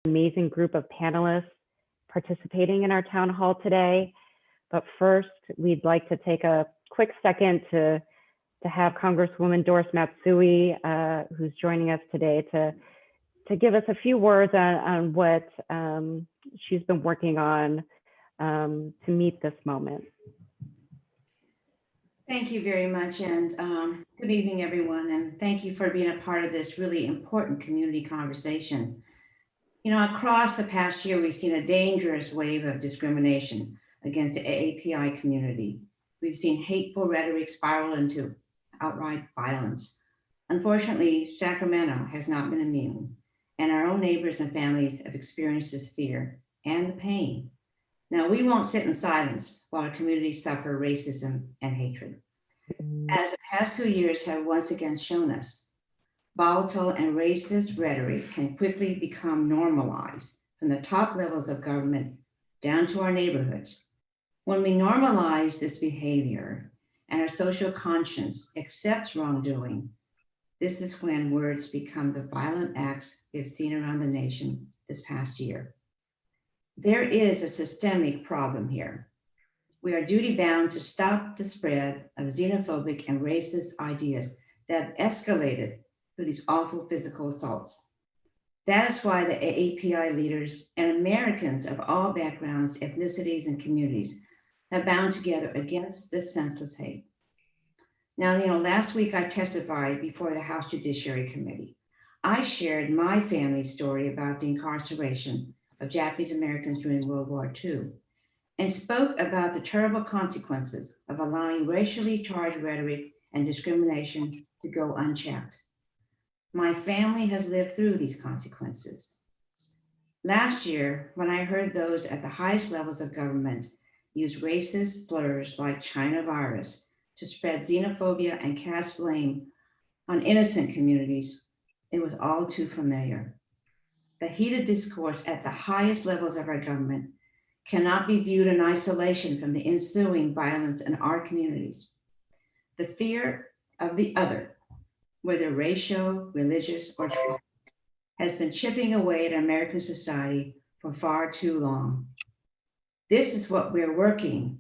Amazing group of panelists participating in our town hall today. But first, we'd like to take a quick second to have Congresswoman Doris Matsui, who's joining us today, to give us a few words on what she's been working on to meet this moment. Thank you very much, and good evening, everyone, and thank you for being a part of this really important community conversation. You know, across the past year, we've seen a dangerous wave of discrimination against the AAPI community. We've seen hateful rhetoric spiral into outright violence. Unfortunately, Sacramento has not been immune, and our own neighbors and families have experienced this fear and the pain. Now, we won't sit in silence while our communities suffer racism and hatred. As the past few years have once again shown us, volatile and racist rhetoric can quickly become normalized from the top levels of government down to our neighborhoods. When we normalize this behavior and our social conscience accepts wrongdoing, this is when words become the violent acts we've seen around the nation this past year. There is a systemic problem here. We are duty bound to stop the spread of xenophobic and racist ideas that escalated through these awful physical assaults. That is why the AAPI leaders and Americans of all backgrounds, ethnicities, and communities have bound together against this senseless hate. Now, last week I testified before the House Judiciary Committee. I shared my family's story about the incarceration of Japanese Americans during World War II and spoke about the terrible consequences of allowing racially charged rhetoric and discrimination to go unchecked. My family has lived through these consequences. Last year, when I heard those at the highest levels of government use racist slurs like China virus to spread xenophobia and cast blame on innocent communities, it was all too familiar. The heated discourse at the highest levels of our government cannot be viewed in isolation from the ensuing violence in our communities. The fear of the other, whether racial, religious, or tribal, has been chipping away at American society for far too long. This is what we're working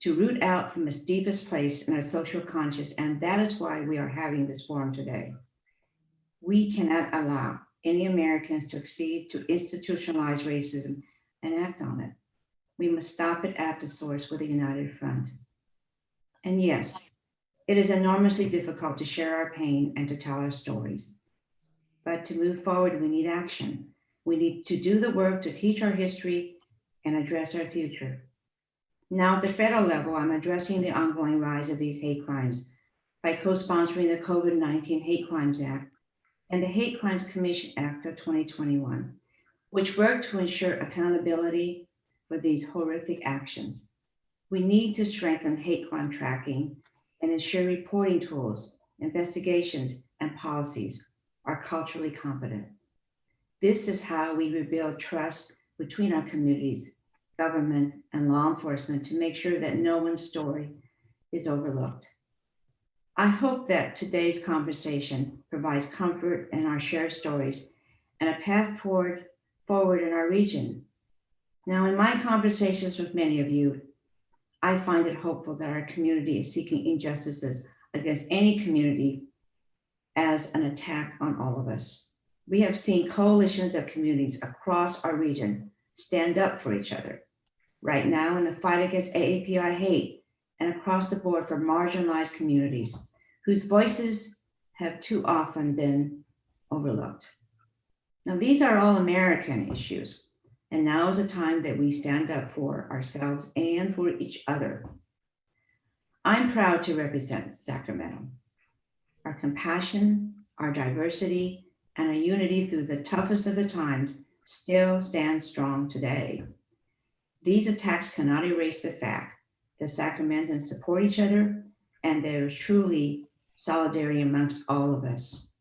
to root out from its deepest place in our social conscience, and that is why we are having this forum today. We cannot allow any Americans to accede to institutionalized racism and act on it. We must stop it at the source with a united front. And yes, it is enormously difficult to share our pain and to tell our stories. But to move forward, we need action. We need to do the work to teach our history and address our future. Now, at the federal level, I'm addressing the ongoing rise of these hate crimes by co-sponsoring the COVID-19 Hate Crimes Act and the Hate Crimes Commission Act of 2021, which work to ensure accountability for these horrific actions. We need to strengthen hate crime tracking and ensure reporting tools, investigations, and policies are culturally competent. This is how we rebuild trust between our communities, government, and law enforcement to make sure that no one's story is overlooked. I hope that today's conversation provides comfort in our shared stories and a path forward in our region. Now, in my conversations with many of you, I find it hopeful that our community is seeking injustices against any community as an attack on all of us. We have seen coalitions of communities across our region stand up for each other. Right now, in the fight against AAPI hate and across the board for marginalized communities whose voices have too often been overlooked. Now, these are all American issues, and now is the time that we stand up for ourselves and for each other. I'm proud to represent Sacramento. Our compassion, our diversity, and our unity through the toughest of the times still stands strong today. These attacks cannot erase the fact that Sacramentans support each other and there is truly solidarity amongst all of us.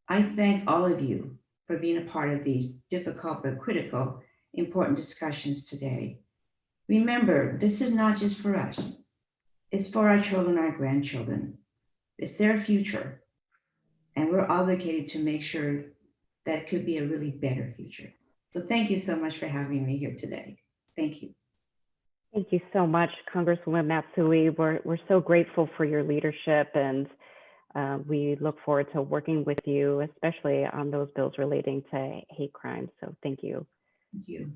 I thank all of you for being a part of these difficult but critical, important discussions today. Remember, this is not just for us. It's for our children, our grandchildren. It's their future. And we're obligated to make sure that it could be a really better future. So thank you so much for having me here today. Thank you. Thank you so much, Congresswoman Matsui. We're so grateful for your leadership, and we look forward to working with you, especially on those bills relating to hate crimes. So thank you. Thank you.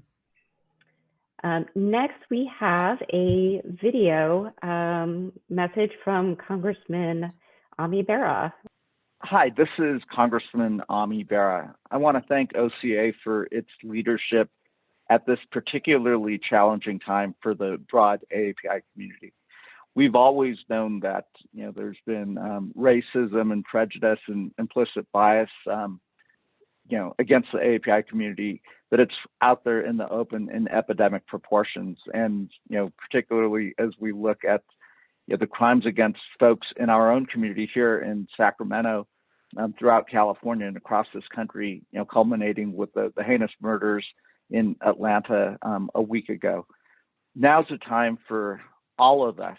Next, we have a video message from Congressman Ami Bera. Hi, this is Congressman Ami Bera. I want to thank OCA for its leadership at this particularly challenging time for the broad AAPI community. We've always known that there's been racism and prejudice and implicit bias against the AAPI community, that it's out there in the open in epidemic proportions. And particularly as we look at the crimes against folks in our own community here in Sacramento, throughout California and across this country, culminating with the heinous murders in Atlanta a week ago. Now's the time for all of us,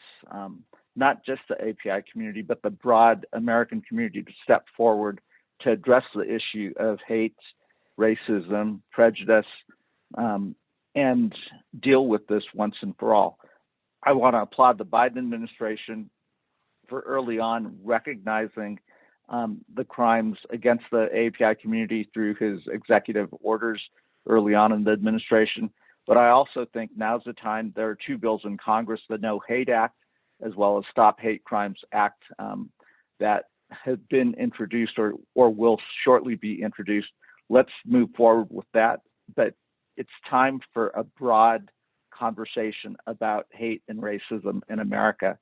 not just the API community, but the broad American community, to step forward to address the issue of hate, racism, prejudice, and deal with this once and for all. I want to applaud the Biden administration for early on recognizing the crimes against the API community through his executive orders early on in the administration. But I also think now's the time. There are two bills in Congress, the No Hate Act, as well as Stop Hate Crimes Act, that have been introduced or will shortly be introduced. Let's move forward with that. But it's time for a broad conversation about hate and racism in America.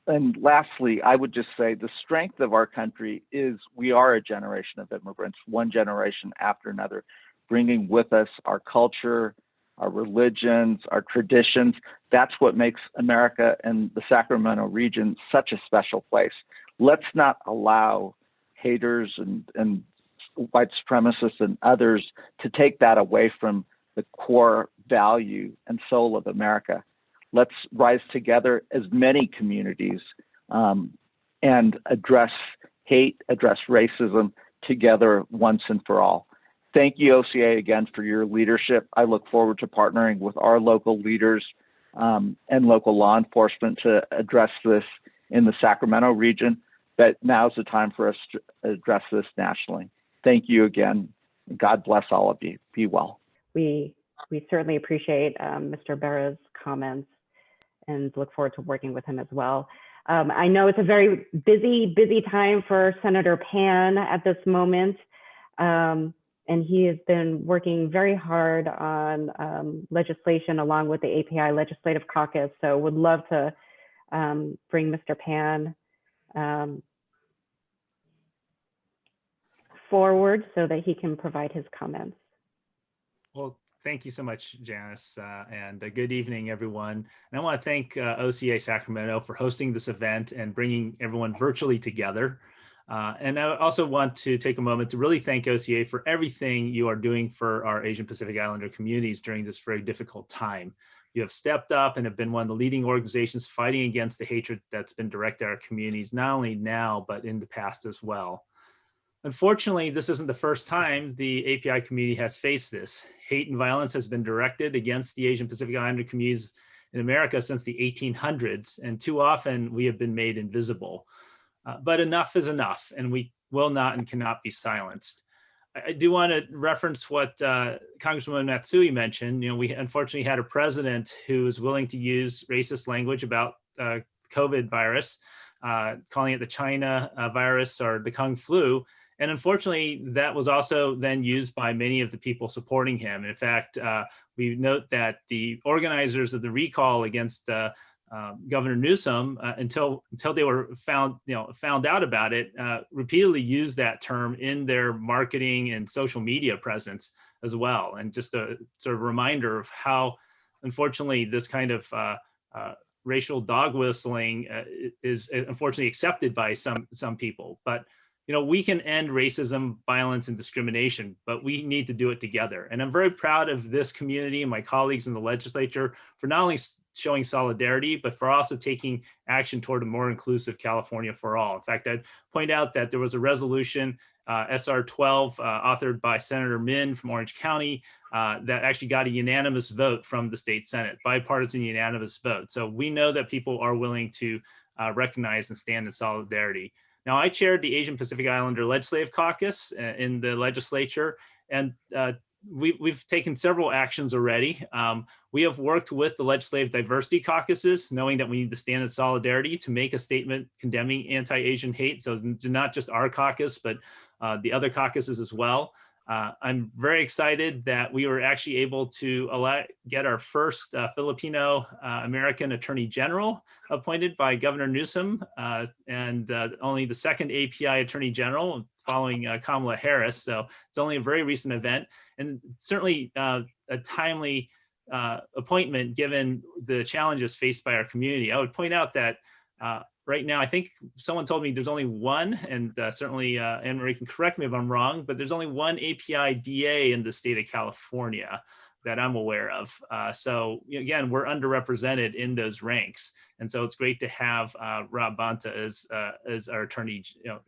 And lastly, I would just say the strength of our country is we are a generation of immigrants, one generation after another, bringing with us our culture, our religions, our traditions. That's what makes America and the Sacramento region such a special place. Let's not allow haters and white supremacists and others to take that away from the core value and soul of America. Let's rise together as many communities and address hate, address racism together once and for all. Thank you, OCA, again, for your leadership. I look forward to partnering with our local leaders and local law enforcement to address this in the Sacramento region, but now's the time for us to address this nationally. Thank you again. God bless all of you. Be well. We certainly appreciate Mr. Bera's comments and look forward to working with him as well. I know it's a very busy time for Senator Pan at this moment. And he has been working very hard on legislation along with the API Legislative Caucus. So would love to bring Mr. Pan forward so that he can provide his comments. Well, thank you so much, Janice, and good evening, everyone. And I want to thank OCA Sacramento for hosting this event and bringing everyone virtually together. And I also want to take a moment to really thank OCA for everything you are doing for our Asian Pacific Islander communities during this very difficult time. You have stepped up and have been one of the leading organizations fighting against the hatred that's been directed at our communities, not only now, but in the past as well. Unfortunately, this isn't the first time the API community has faced this. Hate and violence has been directed against the Asian Pacific Islander communities in America since the 1800s, and too often we have been made invisible. But enough is enough, and we will not and cannot be silenced. I do want to reference what Congresswoman Matsui mentioned. We unfortunately had a president who is willing to use racist language about COVID virus, calling it the China virus or the Kung flu. And unfortunately, that was also then used by many of the people supporting him. In fact, we note that the organizers of the recall against Governor Newsom, until they were found out about it, repeatedly used that term in their marketing and social media presence as well. And just a sort of reminder of how, unfortunately, this kind of racial dog whistling is unfortunately accepted by some people. But we can end racism, violence, and discrimination, but we need to do it together. And I'm very proud of this community and my colleagues in the legislature for not only showing solidarity, but for also taking action toward a more inclusive California for all. In fact, I'd point out that there was a resolution, SR 12, authored by Senator Min from Orange County, that actually got a unanimous vote from the state Senate, bipartisan unanimous vote. So we know that people are willing to recognize and stand in solidarity. Now, I chaired the Asian Pacific Islander Legislative Caucus in the legislature, and we've taken several actions already. We have worked with the legislative diversity caucuses, knowing that we need to stand in solidarity to make a statement condemning anti-Asian hate. So not just our caucus, but the other caucuses as well. I'm very excited that we were actually able to get our first Filipino American Attorney General appointed by Governor Newsom, and only the second API Attorney General following Kamala Harris. So it's only a very recent event, and certainly a timely appointment given the challenges faced by our community. I would point out that right now, I think someone told me there's only one, and certainly Anne Marie can correct me if I'm wrong, but there's only one API DA in the state of California that I'm aware of. So again, we're underrepresented in those ranks. And so it's great to have Rob Bonta as our attorney,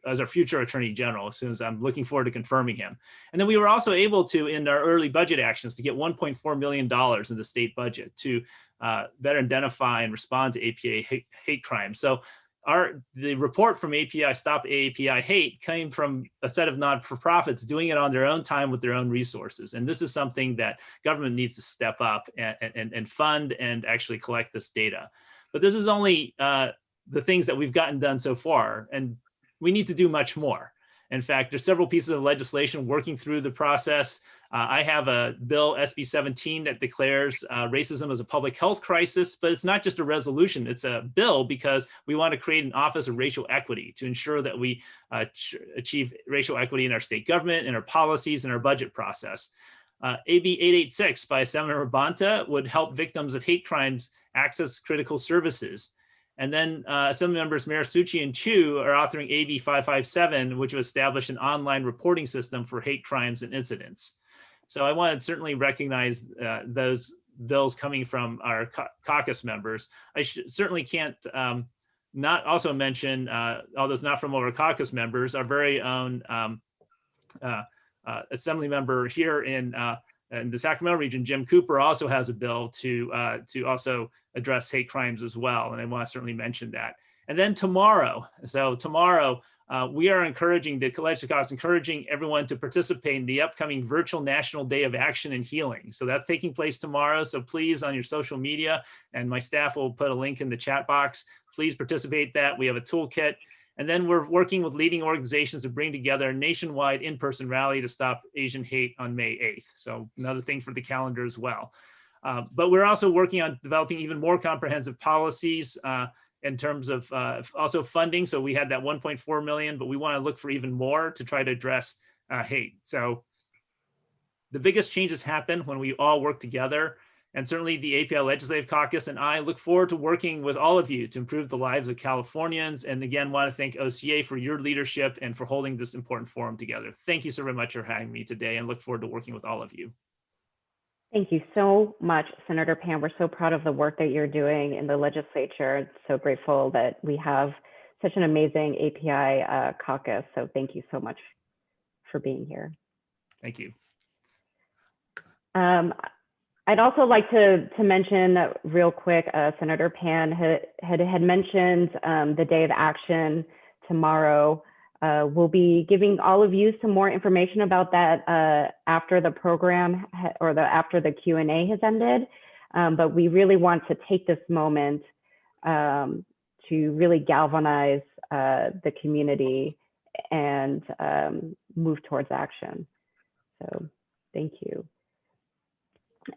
as our future attorney general, as soon as I'm looking forward to confirming him. And then we were also able to, in our early budget actions, to get $1.4 million in the state budget to better identify and respond to APA hate crimes. So the report from API Stop API Hate came from a set of not-for-profits doing it on their own time with their own resources. And this is something that government needs to step up and fund and actually collect this data. But this is only the things that we've gotten done so far, and we need to do much more. In fact, there's several pieces of legislation working through the process. I have a bill, SB 17, that declares racism as a public health crisis, but it's not just a resolution, it's a bill because we want to create an Office of Racial Equity to ensure that we achieve racial equity in our state government, in our policies, and our budget process. AB 886 by Senator Bonta would help victims of hate crimes access critical services. And then Assembly members Mayor Suchi and Chu are authoring AB 557, which will establish an online reporting system for hate crimes and incidents. So I want to certainly recognize those bills coming from our caucus members. I certainly can't not also mention, although it's not from our caucus members, our very own Assembly member here in the Sacramento region, Jim Cooper, also has a bill to also address hate crimes as well. And I want to certainly mention that. And then tomorrow, we are encouraging the Legislative Caucus, encouraging everyone to participate in the upcoming virtual National Day of Action and Healing. So that's taking place tomorrow. So please, on your social media, and my staff will put a link in the chat box, please participate in that. We have a toolkit. And then we're working with leading organizations to bring together a nationwide in-person rally to stop Asian hate on May 8th. So another thing for the calendar as well. But we're also working on developing even more comprehensive policies in terms of also funding. So we had that 1.4 million, but we want to look for even more to try to address hate. So the biggest changes happen when we all work together. And certainly the API Legislative Caucus and I look forward to working with all of you to improve the lives of Californians. And again, want to thank OCA for your leadership and for holding this important forum together. Thank you so very much for having me today, and look forward to working with all of you. Thank you so much, Senator Pan. We're so proud of the work that you're doing in the legislature. So grateful that we have such an amazing API caucus. So thank you so much for being here. Thank you. I'd also like to mention real quick, Senator Pan had mentioned the day of action tomorrow. We'll be giving all of you some more information about that after the program or after the Q&A has ended. But we really want to take this moment to really galvanize the community and move towards action. So thank you.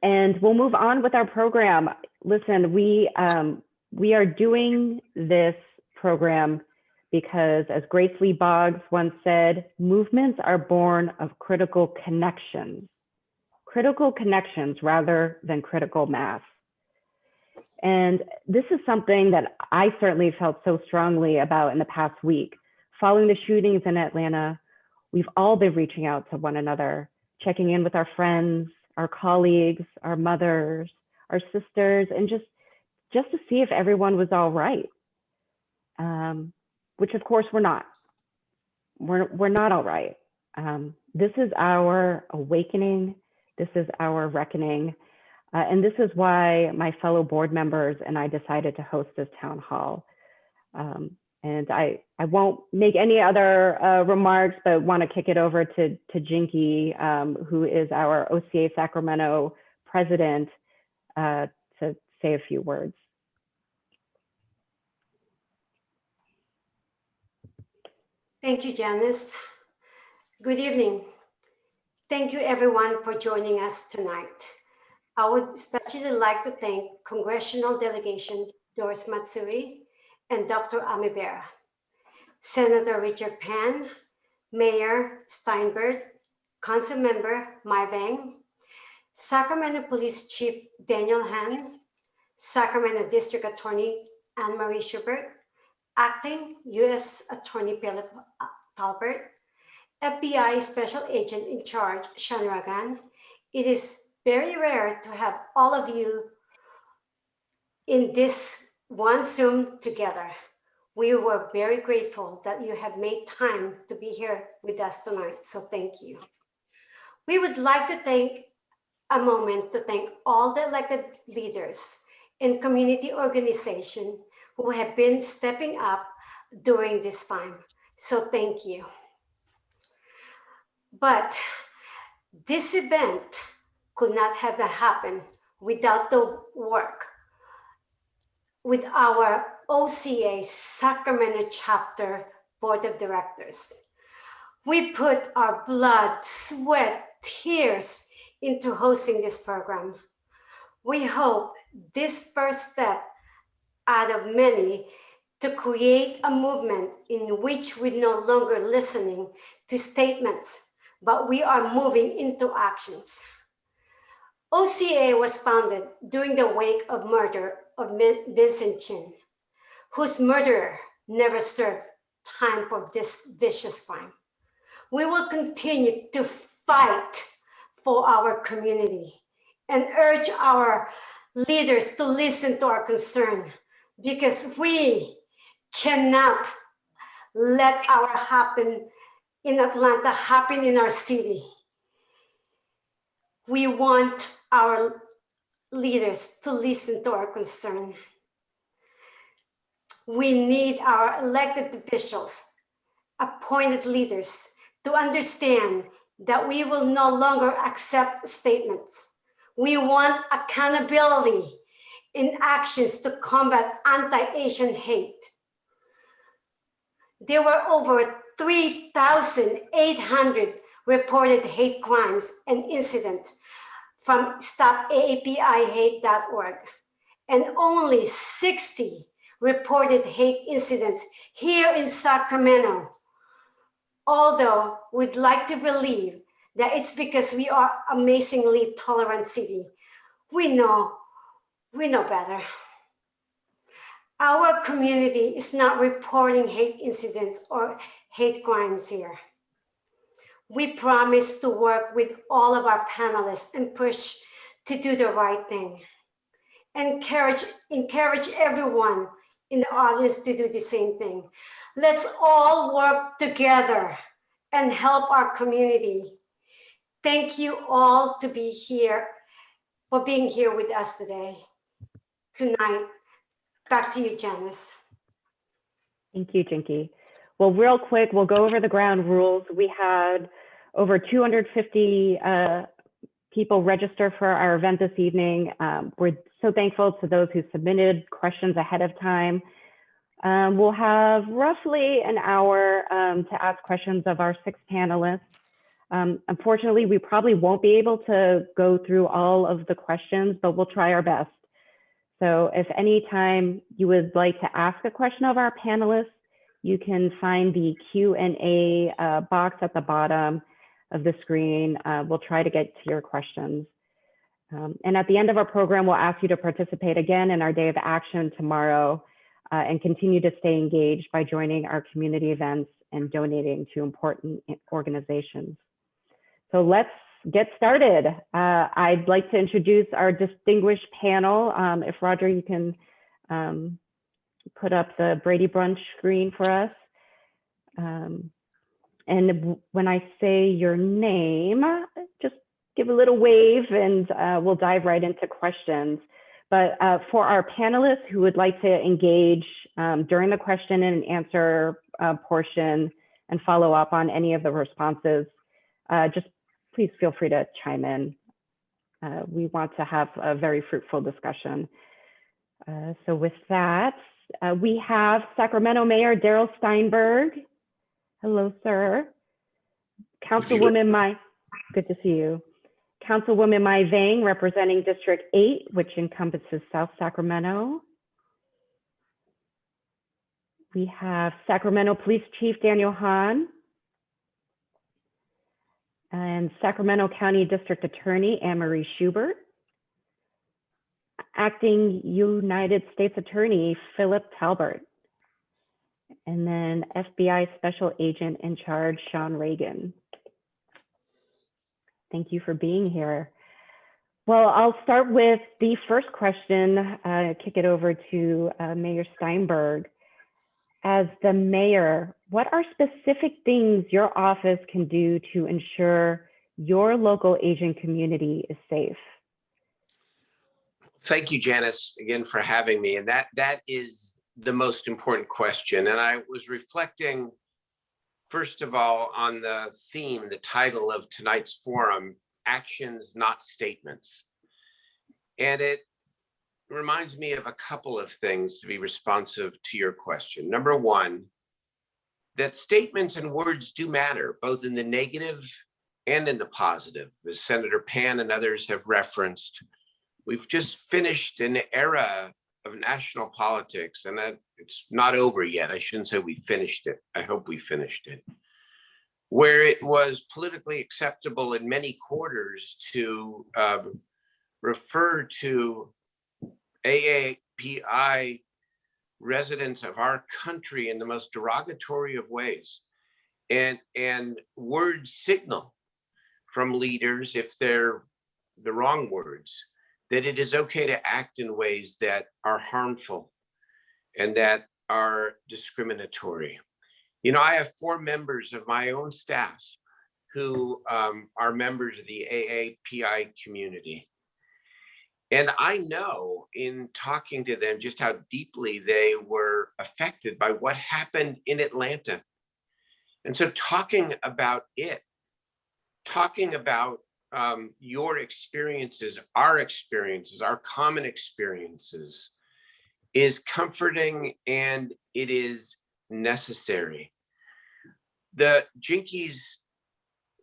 And we'll move on with our program. Listen, we are doing this program because, as Grace Lee Boggs once said, movements are born of critical connections rather than critical mass. And this is something that I certainly felt so strongly about in the past week. Following the shootings in Atlanta, we've all been reaching out to one another, checking in with our friends, our colleagues, our mothers, our sisters, and just just to see if everyone was all right, which of course we're not. We're not all right. This is our awakening. This is our reckoning. And this is why my fellow board members and I decided to host this town hall. And I won't make any other remarks, but want to kick it over to Jinky, who is our OCA Sacramento president, to say a few words. Thank you, Janice. Good evening. Thank you everyone for joining us tonight. I would especially like to thank Congressional Delegation Doris Matsui and Dr. Amibera, Senator Richard Pan, Mayor Steinberg, Council Member Mai Vang, Sacramento Police Chief Daniel Han, Sacramento District Attorney Anne-Marie Schubert, Acting U.S. Attorney Philip Talbert, FBI Special Agent in Charge Sean Ragan. It is very rare to have all of you in this one Zoom together. We were very grateful that you have made time to be here with us tonight, so thank you. We would like to take a moment to thank all the elected leaders and community organizations who have been stepping up during this time. So thank you. But this event could not have happened without the work with our OCA Sacramento chapter board of directors. We put our blood, sweat, tears into hosting this program. We hope this first step out of many to create a movement in which we're no longer listening to statements, but we are moving into actions. OCA was founded during the wake of murder of Vincent Chin, whose murderer never served time for this vicious crime. We will continue to fight for our community and urge our leaders to listen to our concern, because we cannot let our happen in Atlanta happen in our city. We want our leaders to listen to our concern. We need our elected officials, appointed leaders, to understand that we will no longer accept statements. We want accountability in actions to combat anti-Asian hate. There were over 3,800 reported hate crimes and incidents from StopAAPIHate.org, and only 60 reported hate incidents here in Sacramento. Although we'd like to believe that it's because we are amazingly tolerant city, we know better. Our community is not reporting hate incidents or hate crimes here. We promise to work with all of our panelists and push to do the right thing. Encourage everyone in the audience to do the same thing. Let's all work together and help our community. Thank you all for being here with us tonight. Back to you, Janice. Thank you, Jinky. Well, real quick, we'll go over the ground rules. We had over 250 people register for our event this evening. We're so thankful to those who submitted questions ahead of time. We'll have roughly an hour to ask questions of our 6 panelists. Unfortunately, we probably won't be able to go through all of the questions, but we'll try our best. So if any time you would like to ask a question of our panelists, you can find the Q&A box at the bottom of the screen. We'll try to get to your questions. And at the end of our program, we'll ask you to participate again in our day of action tomorrow and continue to stay engaged by joining our community events and donating to important organizations. So let's get started. I'd like to introduce our distinguished panel. If Roger, you can put up the Brady Brunch screen for us. And when I say your name, just give a little wave and we'll dive right into questions. But for our panelists who would like to engage during the question and answer portion and follow up on any of the responses, just please feel free to chime in. We want to have a very fruitful discussion. So with that, we have Sacramento Mayor Darrell Steinberg. Hello, sir. Councilwoman good to see you. Councilwoman Mai Vang, representing District 8, which encompasses South Sacramento. We have Sacramento Police Chief Daniel Hahn and Sacramento County District Attorney Anne-Marie Schubert. Acting United States Attorney Philip Talbert. And then FBI Special Agent in Charge Sean Reagan. Thank you for being here. Well, I'll start with the first question, kick it over to Mayor Steinberg. As the mayor, what are specific things your office can do to ensure your local Asian community is safe? Thank you, Janice, again for having me. And that is the most important question. And I was reflecting, first of all, on the theme, the title of tonight's forum, Actions, Not Statements. And it reminds me of a couple of things to be responsive to your question. Number one, that statements and words do matter, both in the negative and in the positive. As Senator Pan and others have referenced, we've just finished an era of national politics, and that it's not over yet. I shouldn't say we finished it. I hope we finished it. Where it was politically acceptable in many quarters to refer to AAPI residents of our country in the most derogatory of ways, and words signal from leaders, if they're the wrong words, that it is okay to act in ways that are harmful and that are discriminatory. You know, I have 4 members of my own staff who are members of the AAPI community. And I know in talking to them just how deeply they were affected by what happened in Atlanta. And so talking about it, talking about your experiences, our common experiences, is comforting and it is necessary. The Jinky's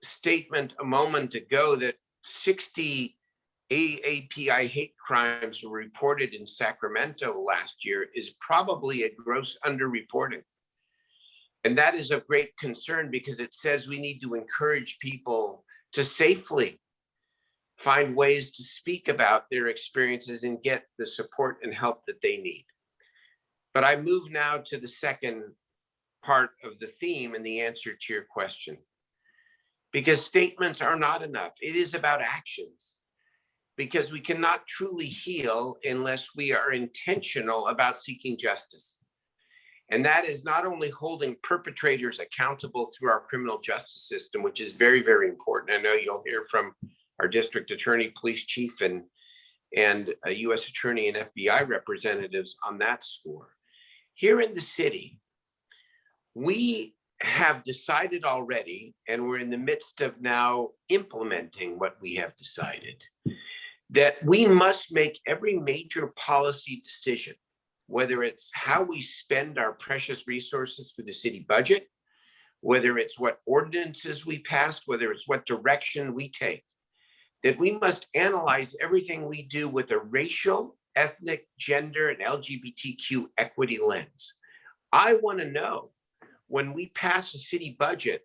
statement a moment ago that 60 AAPI hate crimes were reported in Sacramento last year is probably a gross underreporting. And that is of great concern because it says we need to encourage people to safely find ways to speak about their experiences and get the support and help that they need. But I move now to the second part of the theme and the answer to your question. Because statements are not enough. It is about actions. Because we cannot truly heal unless we are intentional about seeking justice. And that is not only holding perpetrators accountable through our criminal justice system, which is very, very important. I know you'll hear from our district attorney, police chief, and a U.S. attorney and FBI representatives on that score. Here in the city, we have decided already, and we're in the midst of now implementing what we have decided, that we must make every major policy decision, whether it's how we spend our precious resources through the city budget, whether it's what ordinances we pass, whether it's what direction we take, that we must analyze everything we do with a racial, ethnic, gender, and LGBTQ equity lens. I want to know, when we pass a city budget,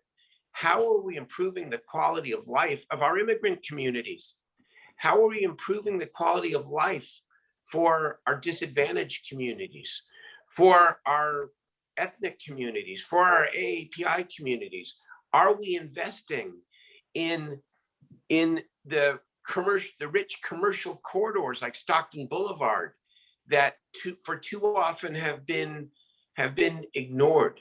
how are we improving the quality of life of our immigrant communities? How are we improving the quality of life for our disadvantaged communities, for our ethnic communities, for our AAPI communities? Are we investing in the rich commercial corridors like Stockton Boulevard that for too often have been ignored.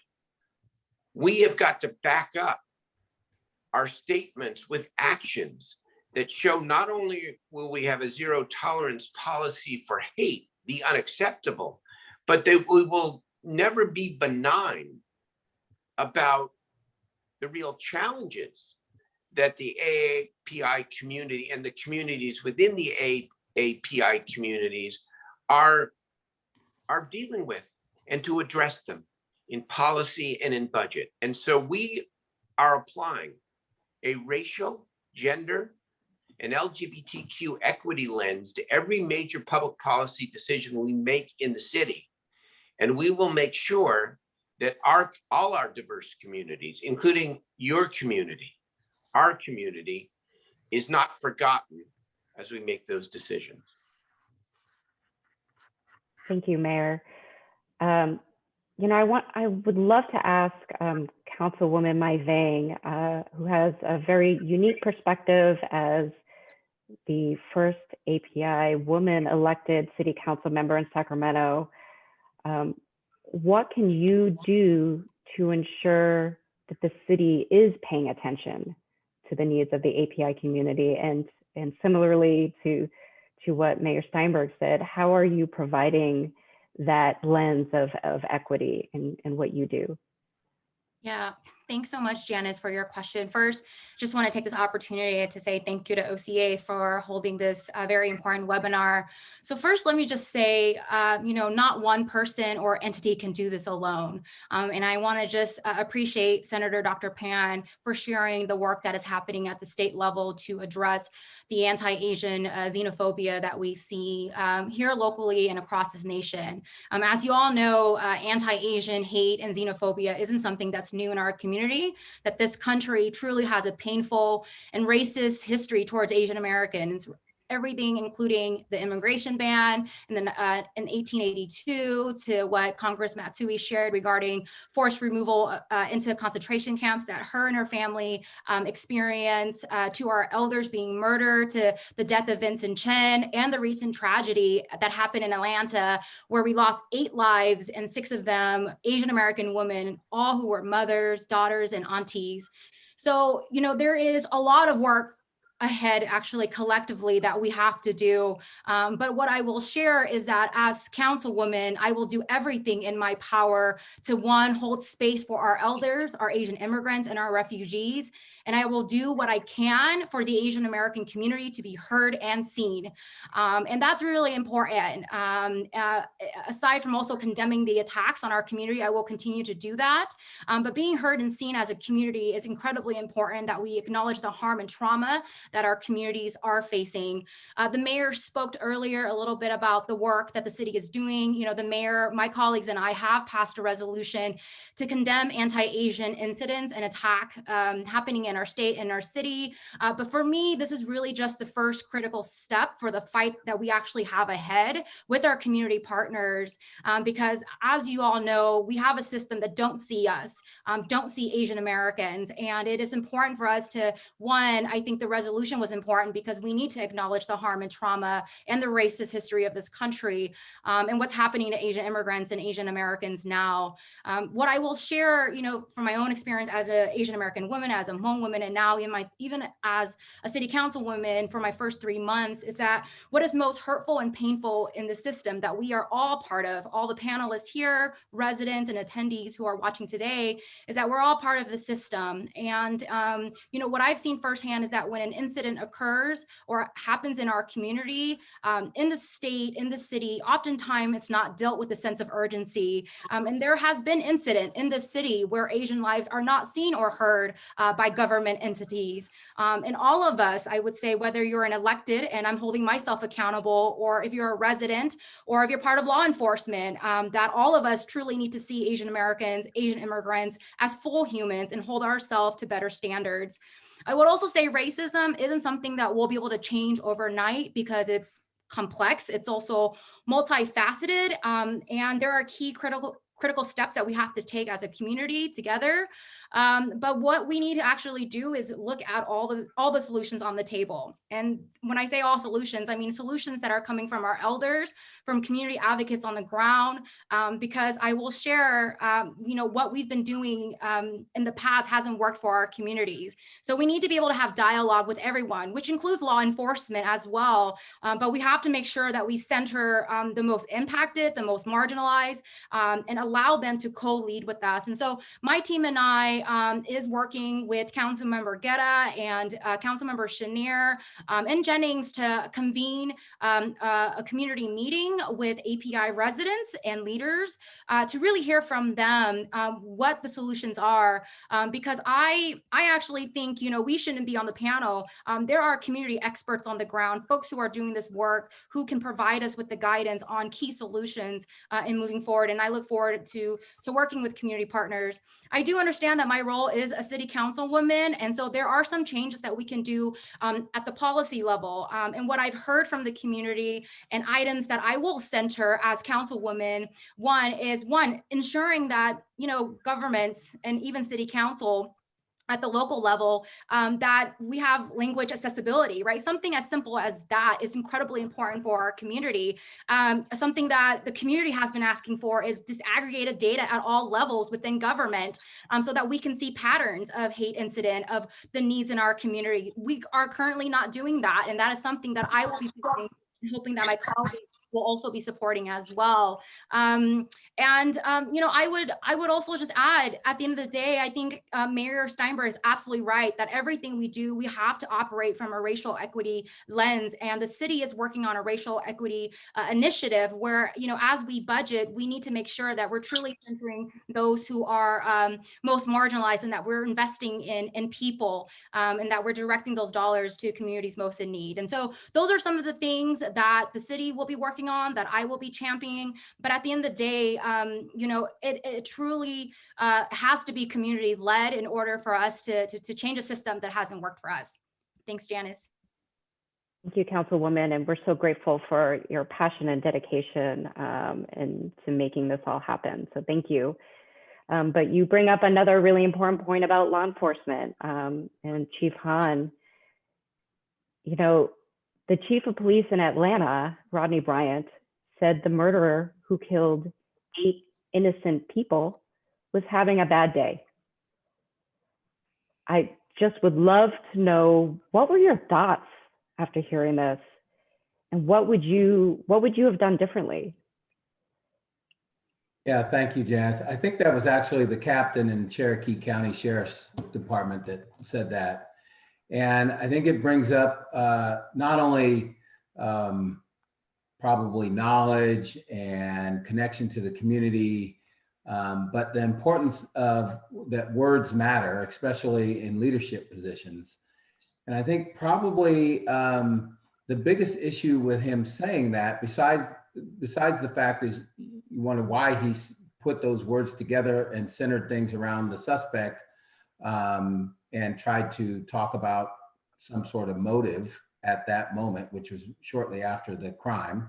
We have got to back up our statements with actions that show not only will we have a zero tolerance policy for hate, the unacceptable, but that we will never be benign about the real challenges that the AAPI community and the communities within the AAPI communities are dealing with, and to address them in policy and in budget. And so we are applying a racial, gender, and LGBTQ equity lens to every major public policy decision we make in the city. And we will make sure that all our diverse communities, including your community, our community, is not forgotten as we make those decisions. Thank you, Mayor. You know, I would love to ask Councilwoman Mai Vang, who has a very unique perspective as the first API woman elected city council member in Sacramento. What can you do to ensure that the city is paying attention to the needs of the API community? And similarly to what Mayor Steinberg said, how are you providing that lens of equity in what you do? Yeah, thanks so much, Janice, for your question. First, just want to take this opportunity to say thank you to OCA for holding this very important webinar. So first, let me just say, you know, not one person or entity can do this alone. And I want to just appreciate Senator Dr. Pan for sharing the work that is happening at the state level to address the anti-Asian xenophobia that we see here locally and across this nation. As you all know, anti-Asian hate and xenophobia isn't something that's new in our community, that this country truly has a painful and racist history towards Asian Americans. Everything, including the immigration ban and then in 1882 to what Congress Matsui shared regarding forced removal into concentration camps that her and her family experienced, to our elders being murdered, to the death of Vincent Chen, and the recent tragedy that happened in Atlanta where we lost 8 lives and 6 of them Asian American women, all who were mothers, daughters, and aunties. So, you know, there is a lot of work ahead actually collectively that we have to do. But what I will share is that as councilwoman, I will do everything in my power to, one, hold space for our elders, our Asian immigrants, and our refugees. And I will do what I can for the Asian American community to be heard and seen. And that's really important. Aside from also condemning the attacks on our community, I will continue to do that. But being heard and seen as a community is incredibly important, that we acknowledge the harm and trauma that our communities are facing. The mayor spoke earlier a little bit about the work that the city is doing. You know, the mayor, my colleagues, and I have passed a resolution to condemn anti-Asian incidents and attack happening in our state and our city. But for me, this is really just the first critical step for the fight that we actually have ahead with our community partners. Because as you all know, we have a system that don't see us, don't see Asian Americans. And it is important for us to, one, I think the resolution was important because we need to acknowledge the harm and trauma and the racist history of this country, and what's happening to Asian immigrants and Asian Americans now. What I will share, you know, from my own experience as an Asian American woman, as a Hmong woman, and now even as a city councilwoman for my first 3 months, is that what is most hurtful and painful in the system that we are all part of, all the panelists here, residents and attendees who are watching today, is that we're all part of the system. And you know, what I've seen firsthand is that when an incident occurs or happens in our community, in the state, in the city, oftentimes it's not dealt with a sense of urgency. And there has been incident in the city where Asian lives are not seen or heard by government entities. And all of us, I would say, whether you're an elected, and I'm holding myself accountable, or if you're a resident, or if you're part of law enforcement, that all of us truly need to see Asian Americans, Asian immigrants as full humans and hold ourselves to better standards. I would also say racism isn't something that we'll be able to change overnight because it's complex. It's also multifaceted, and there are key critical critical steps that we have to take as a community together. But what we need to actually do is look at all the solutions on the table. And when I say all solutions, I mean solutions that are coming from our elders, from community advocates on the ground, because I will share, what we've been doing in the past hasn't worked for our communities. So we need to be able to have dialogue with everyone, which includes law enforcement as well. But we have to make sure that we center the most impacted, the most marginalized, and allow them to co-lead with us. And so my team and I is working with Councilmember Guerra and Councilmember Chenier and Jennings to convene a community meeting with API residents and leaders to really hear from them what the solutions are. Because I actually think, we shouldn't be on the panel. There are community experts on the ground, folks who are doing this work, who can provide us with the guidance on key solutions in moving forward. And I look forward to working with community partners. I do understand that my role is a city councilwoman, and so there are some changes that we can do at the policy level. And what I've heard from the community and items that I will center as councilwoman, one is ensuring that, governments and even city council at the local level, that we have language accessibility, right? Something as simple as that is incredibly important for our community. Something that the community has been asking for is disaggregated data at all levels within government, so that we can see patterns of hate incident, of the needs in our community. We are currently not doing that, and that is something that I will be doing, and hoping that my colleagues will also be supporting as well. I would also just add, at the end of the day, I think Mayor Steinberg is absolutely right that everything we do, we have to operate from a racial equity lens. And the city is working on a racial equity initiative where, as we budget, we need to make sure that we're truly centering those who are most marginalized, and that we're investing in people, and that we're directing those dollars to communities most in need. And so those are some of the things that the city will be working on, that I will be championing. But at the end of the day, it truly has to be community led in order for us to change a system that hasn't worked for us. Thanks, Janice. Thank you, Councilwoman, and we're so grateful for your passion and dedication and to making this all happen. So thank you. But you bring up another really important point about law enforcement, and Chief Hahn. The chief of police in Atlanta, Rodney Bryant, said the murderer who killed 8 innocent people was having a bad day. I just would love to know, what were your thoughts after hearing this? And what would you have done differently? Yeah, thank you, Janice. I think that was actually the captain in Cherokee County Sheriff's Department that said that. And I think it brings up not only probably knowledge and connection to the community, but the importance of that words matter, especially in leadership positions. And I think probably the biggest issue with him saying that, besides the fact is you wonder why he put those words together and centered things around the suspect, and tried to talk about some sort of motive at that moment, which was shortly after the crime.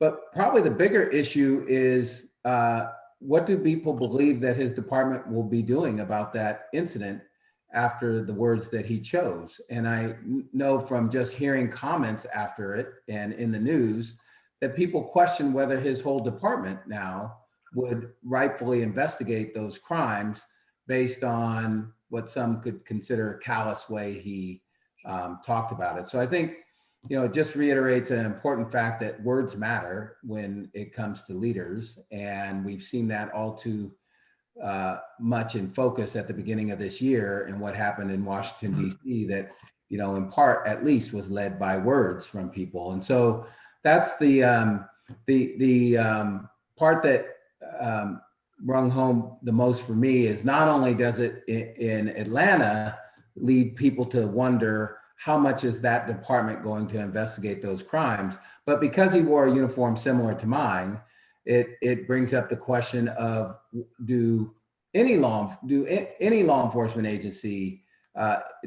But probably the bigger issue is what do people believe that his department will be doing about that incident after the words that he chose? And I know from just hearing comments after it and in the news that people question whether his whole department now would rightfully investigate those crimes based on what some could consider a callous way he talked about it. So I think, it just reiterates an important fact that words matter when it comes to leaders. And we've seen that all too much in focus at the beginning of this year and what happened in Washington, D.C. that, in part at least was led by words from people. And so that's the part that rung home the most for me is not only does it in Atlanta lead people to wonder how much is that department going to investigate those crimes, but because he wore a uniform similar to mine, it brings up the question of do any law enforcement agency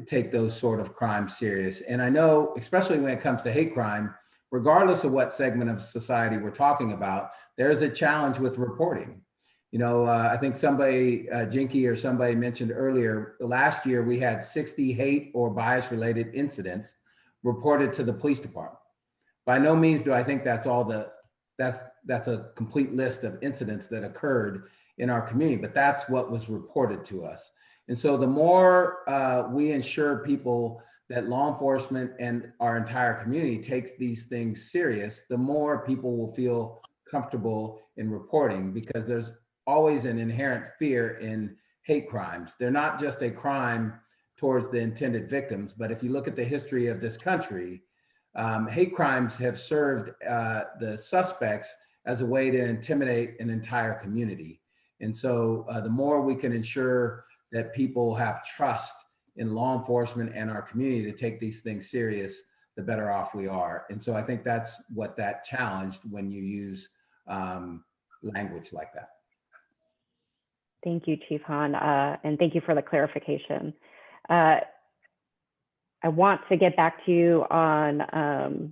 take those sort of crimes serious? And I know, especially when it comes to hate crime, regardless of what segment of society we're talking about, there's a challenge with reporting. You know, I think somebody, Jinky or somebody mentioned earlier, last year we had 60 hate or bias related incidents reported to the police department. By no means do I think that's all that's a complete list of incidents that occurred in our community, but that's what was reported to us. And so the more we ensure people that law enforcement and our entire community takes these things serious, the more people will feel comfortable in reporting, because there's always an inherent fear in hate crimes. They're not just a crime towards the intended victims, but if you look at the history of this country, hate crimes have served the suspects as a way to intimidate an entire community. And so the more we can ensure that people have trust in law enforcement and our community to take these things serious, the better off we are. And so I think that's what that challenged when you use language like that. Thank you, Chief Hahn, and thank you for the clarification. I want to get back to you on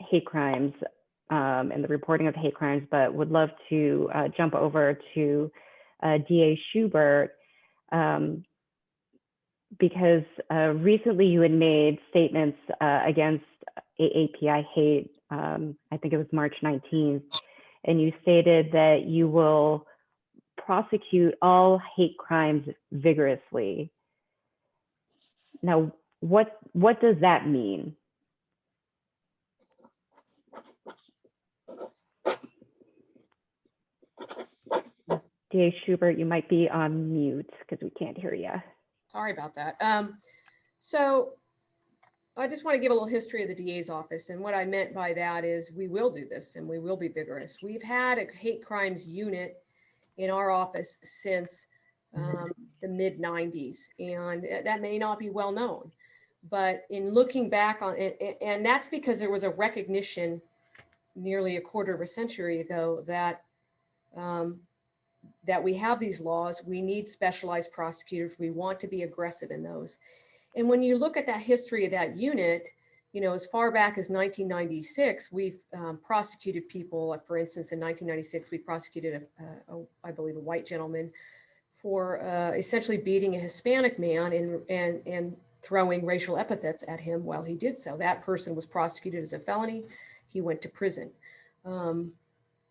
hate crimes and the reporting of hate crimes, but would love to jump over to DA Schubert, because recently you had made statements against AAPI hate, I think it was March 19th, and you stated that you will prosecute all hate crimes vigorously. Now, what does that mean? DA Schubert, you might be on mute because we can't hear you. Sorry about that. So I just want to give a little history of the DA's office. And what I meant by that is we will do this and we will be vigorous. We've had a hate crimes unit in our office since the mid 90s. And that may not be well known, but in looking back on it, and that's because there was a recognition nearly a quarter of a century ago that that we have these laws, we need specialized prosecutors, we want to be aggressive in those. And when you look at that history of that unit, you know, as far back as 1996, we've prosecuted people. For instance, in 1996, we prosecuted, I believe, a white gentleman for essentially beating a Hispanic man and throwing racial epithets at him while he did so. That person was prosecuted as a felony. He went to prison.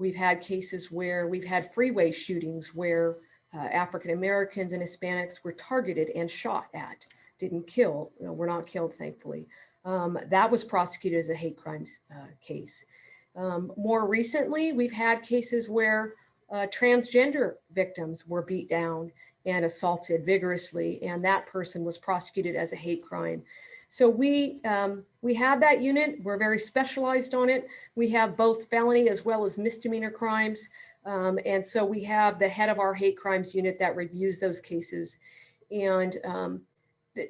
We've had cases where we've had freeway shootings where African Americans and Hispanics were targeted and shot at, didn't kill, were not killed, thankfully. That was prosecuted as a hate crimes case. More recently, we've had cases where transgender victims were beat down and assaulted vigorously, and that person was prosecuted as a hate crime. So we have that unit. We're very specialized on it. We have both felony as well as misdemeanor crimes. And so we have the head of our hate crimes unit that reviews those cases. And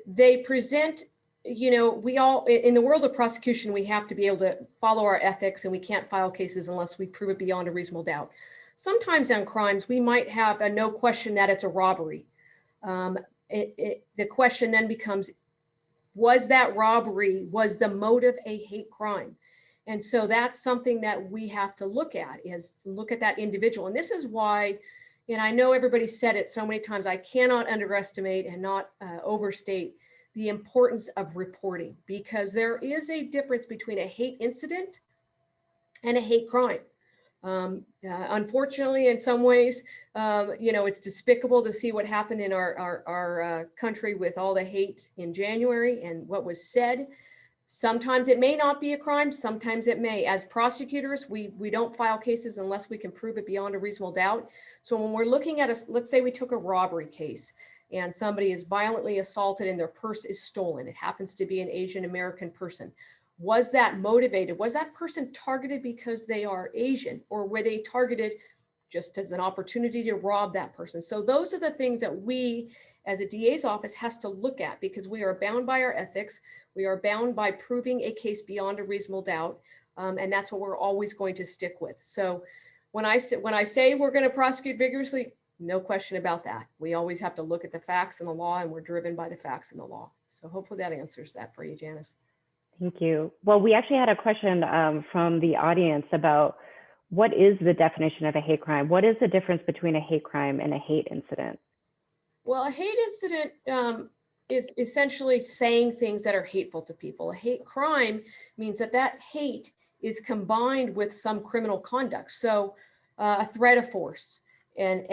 they present, you know, we all, in the world of prosecution, we have to be able to follow our ethics, and we can't file cases unless we prove it beyond a reasonable doubt. Sometimes on crimes, we might have a no question that it's a robbery. The question then becomes, was that robbery, was the motive a hate crime? And so that's something that we have to look at, is look at that individual. And this is why, and I know everybody said it so many times, I cannot underestimate and not overstate the importance of reporting, because there is a difference between a hate incident and a hate crime. Unfortunately, in some ways, you know, it's despicable to see what happened in our country with all the hate in January and what was said. Sometimes it may not be a crime, sometimes it may. As prosecutors, we don't file cases unless we can prove it beyond a reasonable doubt. So when we're looking at let's say we took a robbery case and somebody is violently assaulted and their purse is stolen. It happens to be an Asian American person. Was that motivated? Was that person targeted because they are Asian, or were they targeted just as an opportunity to rob that person? So those are the things that we as a DA's office has to look at, because we are bound by our ethics. We are bound by proving a case beyond a reasonable doubt. And that's what we're always going to stick with. So when I say we're going to prosecute vigorously, no question about that. We always have to look at the facts and the law, and we're driven by the facts and the law. So hopefully that answers that for you, Janice. Thank you. Well, we actually had a question from the audience about what is the definition of a hate crime? What is the difference between a hate crime and a hate incident? Well, a hate incident is essentially saying things that are hateful to people. A hate crime means that that hate is combined with some criminal conduct. So a threat of force and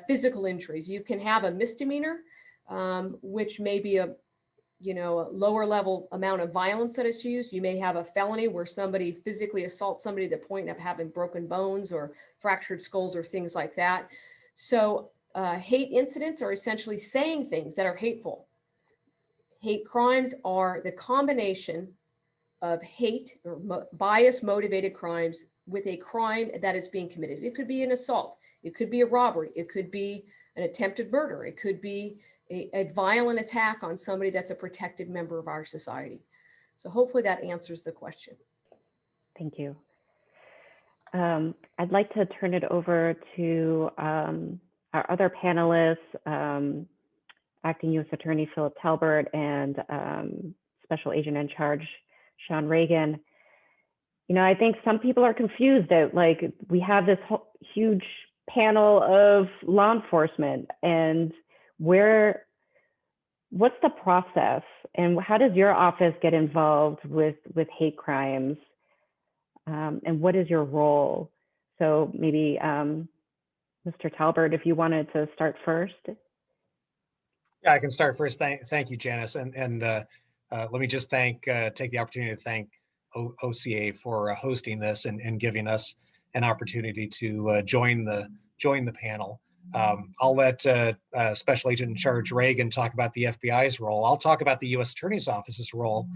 physical injuries. You can have a misdemeanor, which may be a lower level amount of violence that is used. You may have a felony where somebody physically assaults somebody to the point of having broken bones or fractured skulls or things like that. So hate incidents are essentially saying things that are hateful. Hate crimes are the combination of hate or bias motivated crimes with a crime that is being committed. It could be an assault. It could be a robbery. It could be an attempted murder. It could be a violent attack on somebody that's a protected member of our society. So hopefully that answers the question. Thank you. I'd like to turn it over to our other panelists, Acting U.S. Attorney Philip Talbert and Special Agent in Charge Sean Reagan. I think some people are confused that like we have this huge panel of law enforcement, and what's the process and how does your office get involved with hate crimes, and what is your role? So maybe Mr. Talbert, if you wanted to start first. Yeah, I can start first. Thank you, Janice. And let me just take the opportunity to thank OCA for hosting this and giving us an opportunity to join the panel. I'll let Special Agent in Charge Reagan talk about the FBI's role. I'll talk about the U.S. Attorney's Office's role.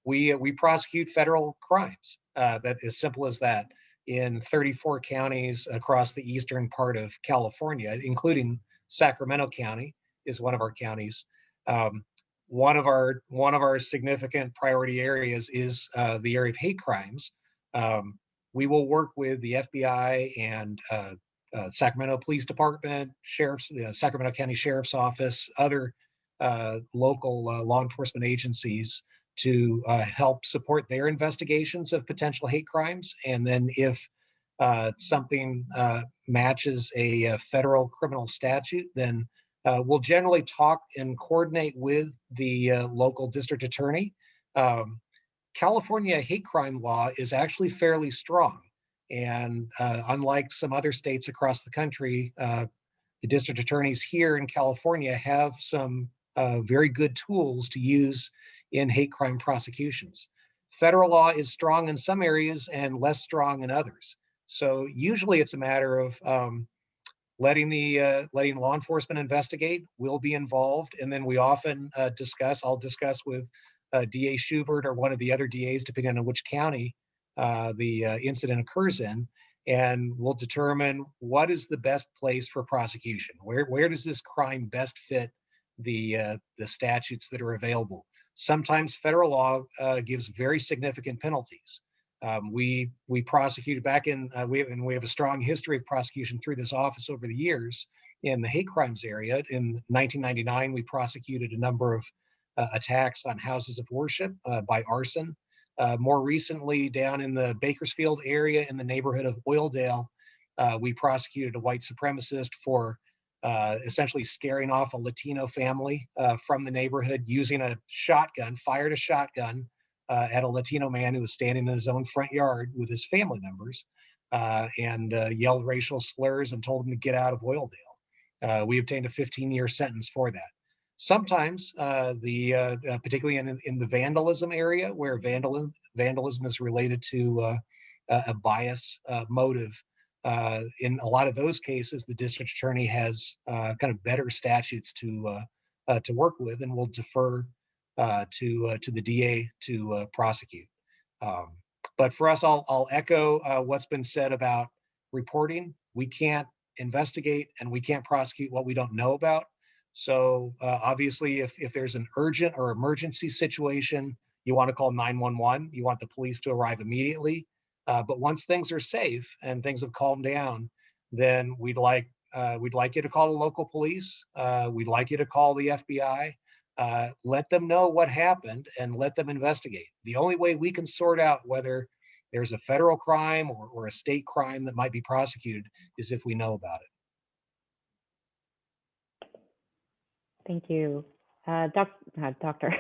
We prosecute federal crimes. That as simple as that in 34 counties across the eastern part of California, including Sacramento County is one of our counties. One of our significant priority areas is the area of hate crimes. We will work with the FBI and Sacramento Police Department, Sacramento County Sheriff's Office, other local law enforcement agencies to help support their investigations of potential hate crimes. And then if something matches a federal criminal statute, then we'll generally talk and coordinate with the local district attorney. California hate crime law is actually fairly strong. And unlike some other states across the country, the district attorneys here in California have some very good tools to use in hate crime prosecutions. Federal law is strong in some areas and less strong in others. So usually it's a matter of letting law enforcement investigate. We'll be involved, and then we often I'll discuss with DA Schubert or one of the other DAs, depending on which county the incident occurs in, and we'll determine what is the best place for prosecution. Where does this crime best fit the statutes that are available? Sometimes federal law gives very significant penalties. We prosecuted back in, we have a strong history of prosecution through this office over the years in the hate crimes area. In 1999, we prosecuted a number of attacks on houses of worship by arson. More recently, down in the Bakersfield area in the neighborhood of Oildale, we prosecuted a white supremacist for essentially scaring off a Latino family from the neighborhood using a shotgun, fired a shotgun at a Latino man who was standing in his own front yard with his family members and yelled racial slurs and told him to get out of Oildale. We obtained a 15-year sentence for that. Sometimes particularly in the vandalism area, where vandalism is related to a bias motive, in a lot of those cases, the district attorney has kind of better statutes to work with, and will defer to the DA to prosecute. But for us, I'll echo what's been said about reporting. We can't investigate and we can't prosecute what we don't know about. So obviously, if there's an urgent or emergency situation, you want to call 911. You want the police to arrive immediately. But once things are safe and things have calmed down, then we'd like you to call the local police. We'd like you to call the FBI. Let them know what happened and let them investigate. The only way we can sort out whether there's a federal crime or a state crime that might be prosecuted is if we know about it. Thank you. Doctor,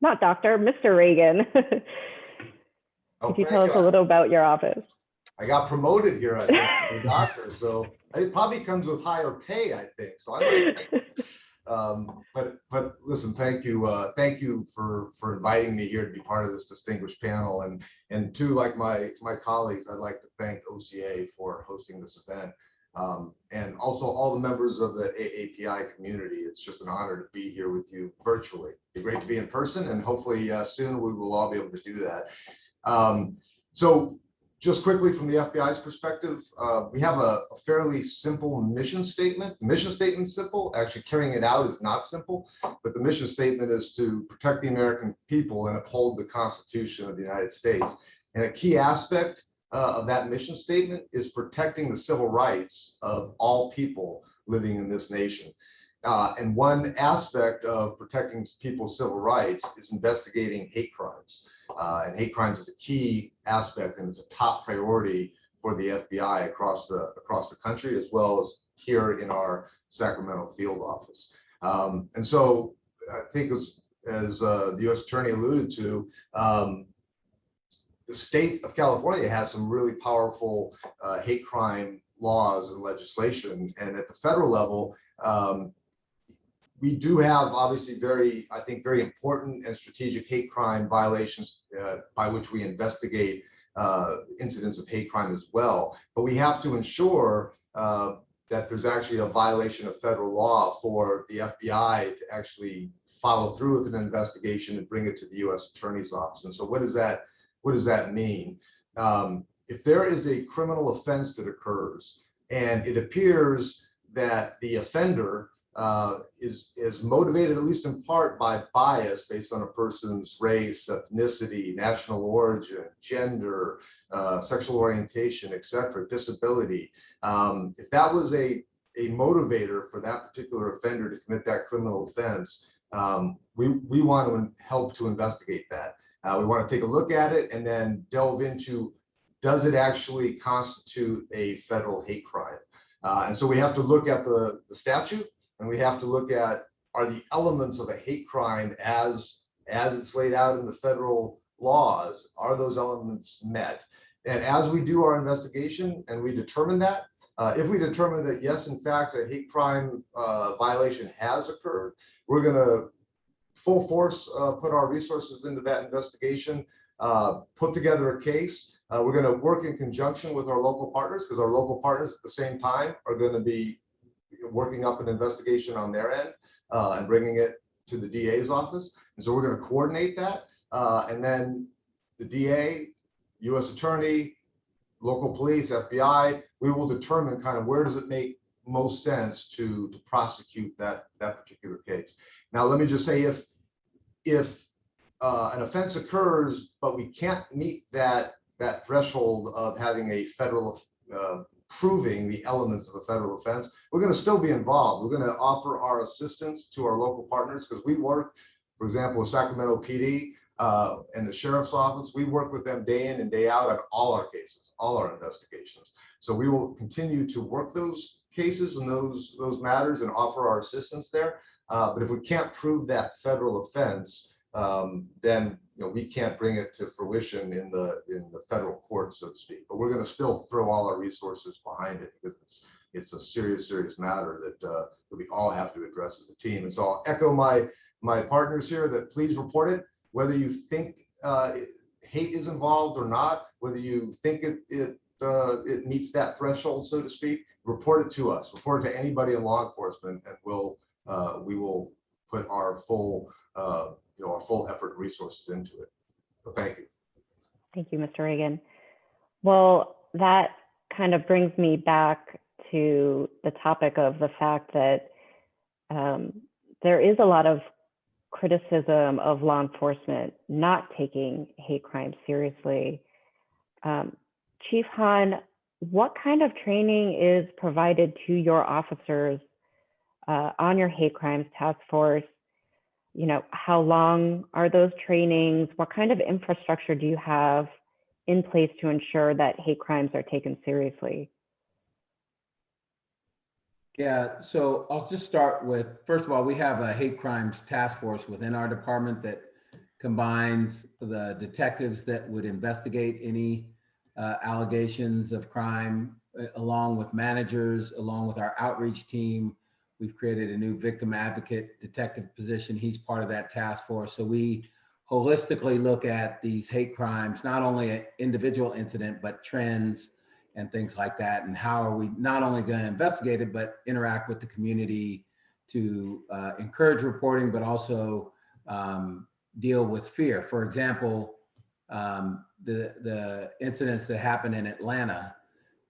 not doctor, Mr. Reagan. Oh, Could you thank tell us a little about your office? I got promoted here, I think, to a doctor, so it probably comes with higher pay, I think. So I might, but listen, thank you for inviting me here to be part of this distinguished panel, and to like my colleagues, I'd like to thank OCA for hosting this event, and also all the members of the AAPI community. It's just an honor to be here with you virtually. It'd be great to be in person, and hopefully soon we will all be able to do that. So just quickly from the FBI's perspective, we have a fairly simple mission statement. The mission statement's simple. Actually, carrying it out is not simple, but the mission statement is to protect the American people and uphold the Constitution of the United States. And a key aspect of that mission statement is protecting the civil rights of all people living in this nation. And one aspect of protecting people's civil rights is investigating hate crimes. And hate crimes is a key aspect, and it's a top priority for the FBI across the country, as well as here in our Sacramento field office. And so I think as the U.S. Attorney alluded to, the state of California has some really powerful hate crime laws and legislation, and at the federal level, we do have obviously very important and strategic hate crime violations by which we investigate incidents of hate crime as well. But we have to ensure that there's actually a violation of federal law for the FBI to actually follow through with an investigation and bring it to the U.S. Attorney's Office. And so what does that mean? If there is a criminal offense that occurs and it appears that the offender is motivated, at least in part, by bias based on a person's race, ethnicity, national origin, gender, sexual orientation, etc., disability. If that was a motivator for that particular offender to commit that criminal offense, we want to help to investigate that. We want to take a look at it and then delve into, does it actually constitute a federal hate crime? And so we have to look at the statute, and we have to look at, are the elements of a hate crime as it's laid out in the federal laws, are those elements met? And as we do our investigation and we determine that, if we determine that yes, in fact, a hate crime violation has occurred, we're going to full force put our resources into that investigation, put together a case. We're going to work in conjunction with our local partners, because our local partners at the same time are going to be working up an investigation on their end and bringing it to the DA's office. And so we're going to coordinate that. And then the DA, U.S. Attorney, local police, FBI, we will determine kind of where does it make most sense to prosecute that particular case. Now, let me just say, if an offense occurs, but we can't meet that threshold of having a federal proving the elements of a federal offense, we're going to still be involved. We're going to offer our assistance to our local partners, because we work, for example, with Sacramento PD and the Sheriff's Office. We work with them day in and day out on all our cases, all our investigations. So we will continue to work those cases and those matters and offer our assistance there. But if we can't prove that federal offense, then we can't bring it to fruition in the federal court, so to speak. But we're going to still throw all our resources behind it, because it's a serious matter that we all have to address as a team. And so I'll echo my partners here that please report it, whether you think hate is involved or not, whether you think it meets that threshold, so to speak. Report it to us. Report it to anybody in law enforcement, and we will put our full our full effort and resources into it. So thank you. Thank you, Mr. Reagan. Well, that kind of brings me back to the topic of the fact that there is a lot of criticism of law enforcement not taking hate crimes seriously. Chief Hahn, what kind of training is provided to your officers on your hate crimes task force? How long are those trainings? What kind of infrastructure do you have in place to ensure that hate crimes are taken seriously? Yeah, so I'll just start with, first of all, we have a hate crimes task force within our department that combines the detectives that would investigate any allegations of crime, along with managers, along with our outreach team. We've created a new victim advocate detective position. He's part of that task force. So we holistically look at these hate crimes, not only an individual incident, but trends and things like that. And how are we not only going to investigate it, but interact with the community to encourage reporting, but also deal with fear. For example, the incidents that happened in Atlanta.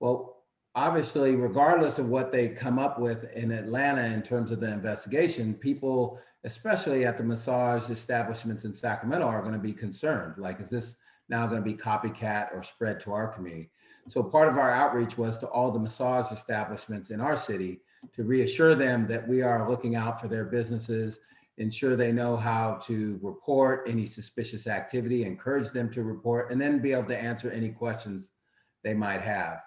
Well, obviously, regardless of what they come up with in Atlanta in terms of the investigation, people, especially at the massage establishments in Sacramento, are going to be concerned. Like, is this now going to be copycat or spread to our community? So part of our outreach was to all the massage establishments in our city to reassure them that we are looking out for their businesses, ensure they know how to report any suspicious activity, encourage them to report, and then be able to answer any questions they might have.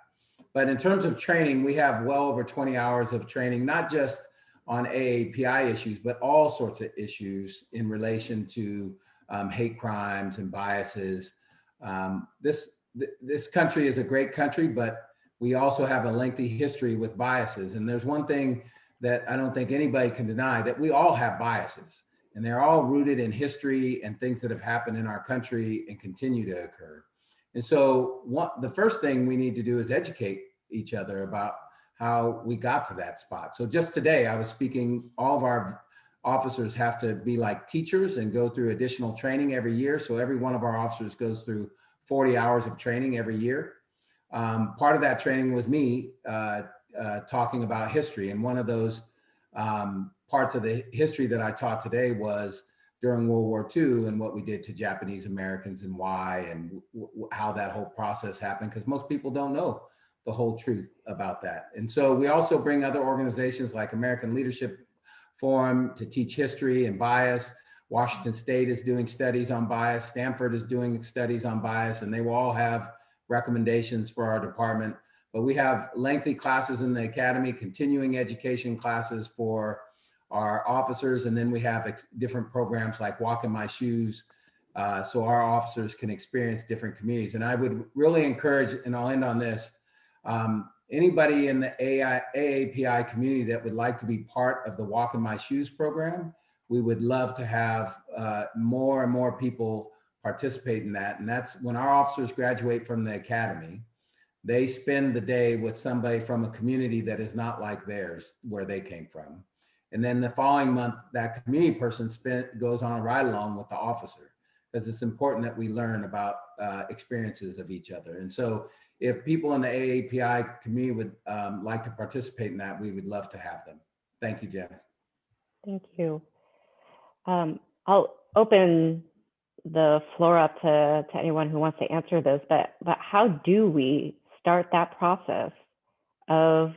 But in terms of training, we have well over 20 hours of training, not just on AAPI issues, but all sorts of issues in relation to hate crimes and biases. This country is a great country, but we also have a lengthy history with biases. And there's one thing that I don't think anybody can deny, that we all have biases, and they're all rooted in history and things that have happened in our country and continue to occur. And so the first thing we need to do is educate each other about how we got to that spot. So just today I was speaking, all of our officers have to be like teachers and go through additional training every year. So every one of our officers goes through 40 hours of training every year. Part of that training was me talking about history. And one of those parts of the history that I taught today was during World War II and what we did to Japanese Americans and why, and how that whole process happened, because most people don't know the whole truth about that. And so we also bring other organizations like American Leadership Forum to teach history and bias. Washington State is doing studies on bias. Stanford is doing studies on bias, and they will all have recommendations for our department. But we have lengthy classes in the academy, continuing education classes for our officers. And then we have different programs like Walk in My Shoes, so our officers can experience different communities. And I would really encourage, and I'll end on this, anybody in the AAPI community that would like to be part of the Walk in My Shoes program, we would love to have more and more people participate in that. And that's when our officers graduate from the academy, they spend the day with somebody from a community that is not like theirs, where they came from. And then the following month, that community person goes on a ride along with the officer, because it's important that we learn about experiences of each other. And so if people in the AAPI community would like to participate in that, we would love to have them. Thank you, Janice. Thank you. I'll open the floor up to anyone who wants to answer this, but how do we start that process of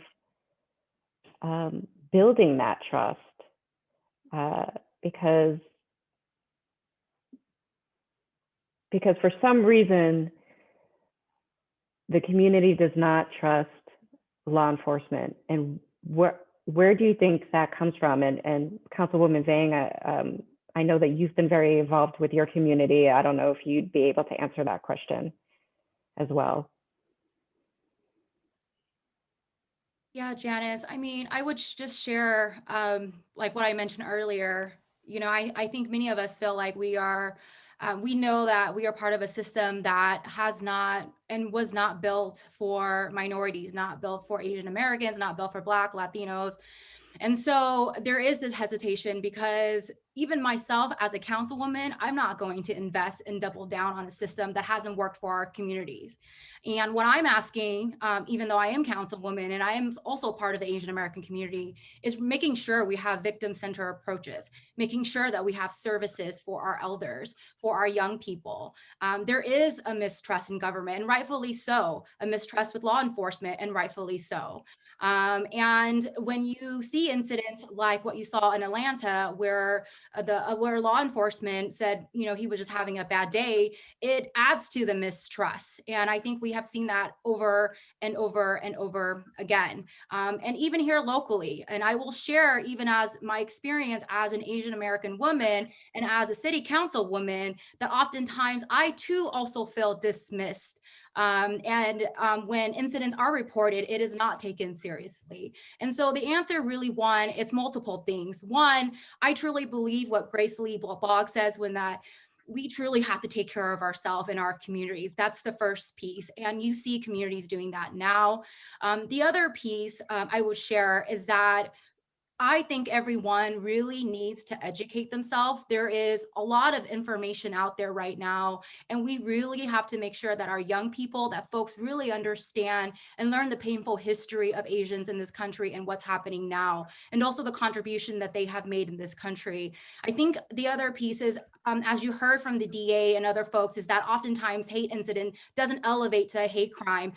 building that trust? Because for some reason, the community does not trust law enforcement. And where do you think that comes from? And Councilwoman Zhang, I know that you've been very involved with your community. I don't know if you'd be able to answer that question as well. Yeah, Janice, I mean, I would just share like what I mentioned earlier. You know, I think many of us feel like we know that we are part of a system that has not and was not built for minorities, not built for Asian Americans, not built for Black, Latinos. And so there is this hesitation, because even myself as a councilwoman, I'm not going to invest and double down on a system that hasn't worked for our communities. And what I'm asking, even though I am councilwoman and I am also part of the Asian American community, is making sure we have victim-centered approaches, making sure that we have services for our elders, for our young people. There is a mistrust in government, and rightfully so, a mistrust with law enforcement, and rightfully so. And when you see incidents like what you saw in Atlanta, where where law enforcement said, he was just having a bad day, it adds to the mistrust. And I think we have seen that over and over and over again. And even here locally, and I will share, even as my experience as an Asian American woman and as a city council woman, that oftentimes I too also feel dismissed. When incidents are reported, it is not taken seriously. And so the answer really, one, it's multiple things. One, I truly believe what Grace Lee Bogg says when that we truly have to take care of ourselves and our communities. That's the first piece. And you see communities doing that now. The other piece I would share is that I think everyone really needs to educate themselves. There is a lot of information out there right now, and we really have to make sure that our young people, that folks really understand and learn the painful history of Asians in this country and what's happening now, and also the contribution that they have made in this country. I think the other piece is, as you heard from the DA and other folks, is that oftentimes hate incident doesn't elevate to a hate crime.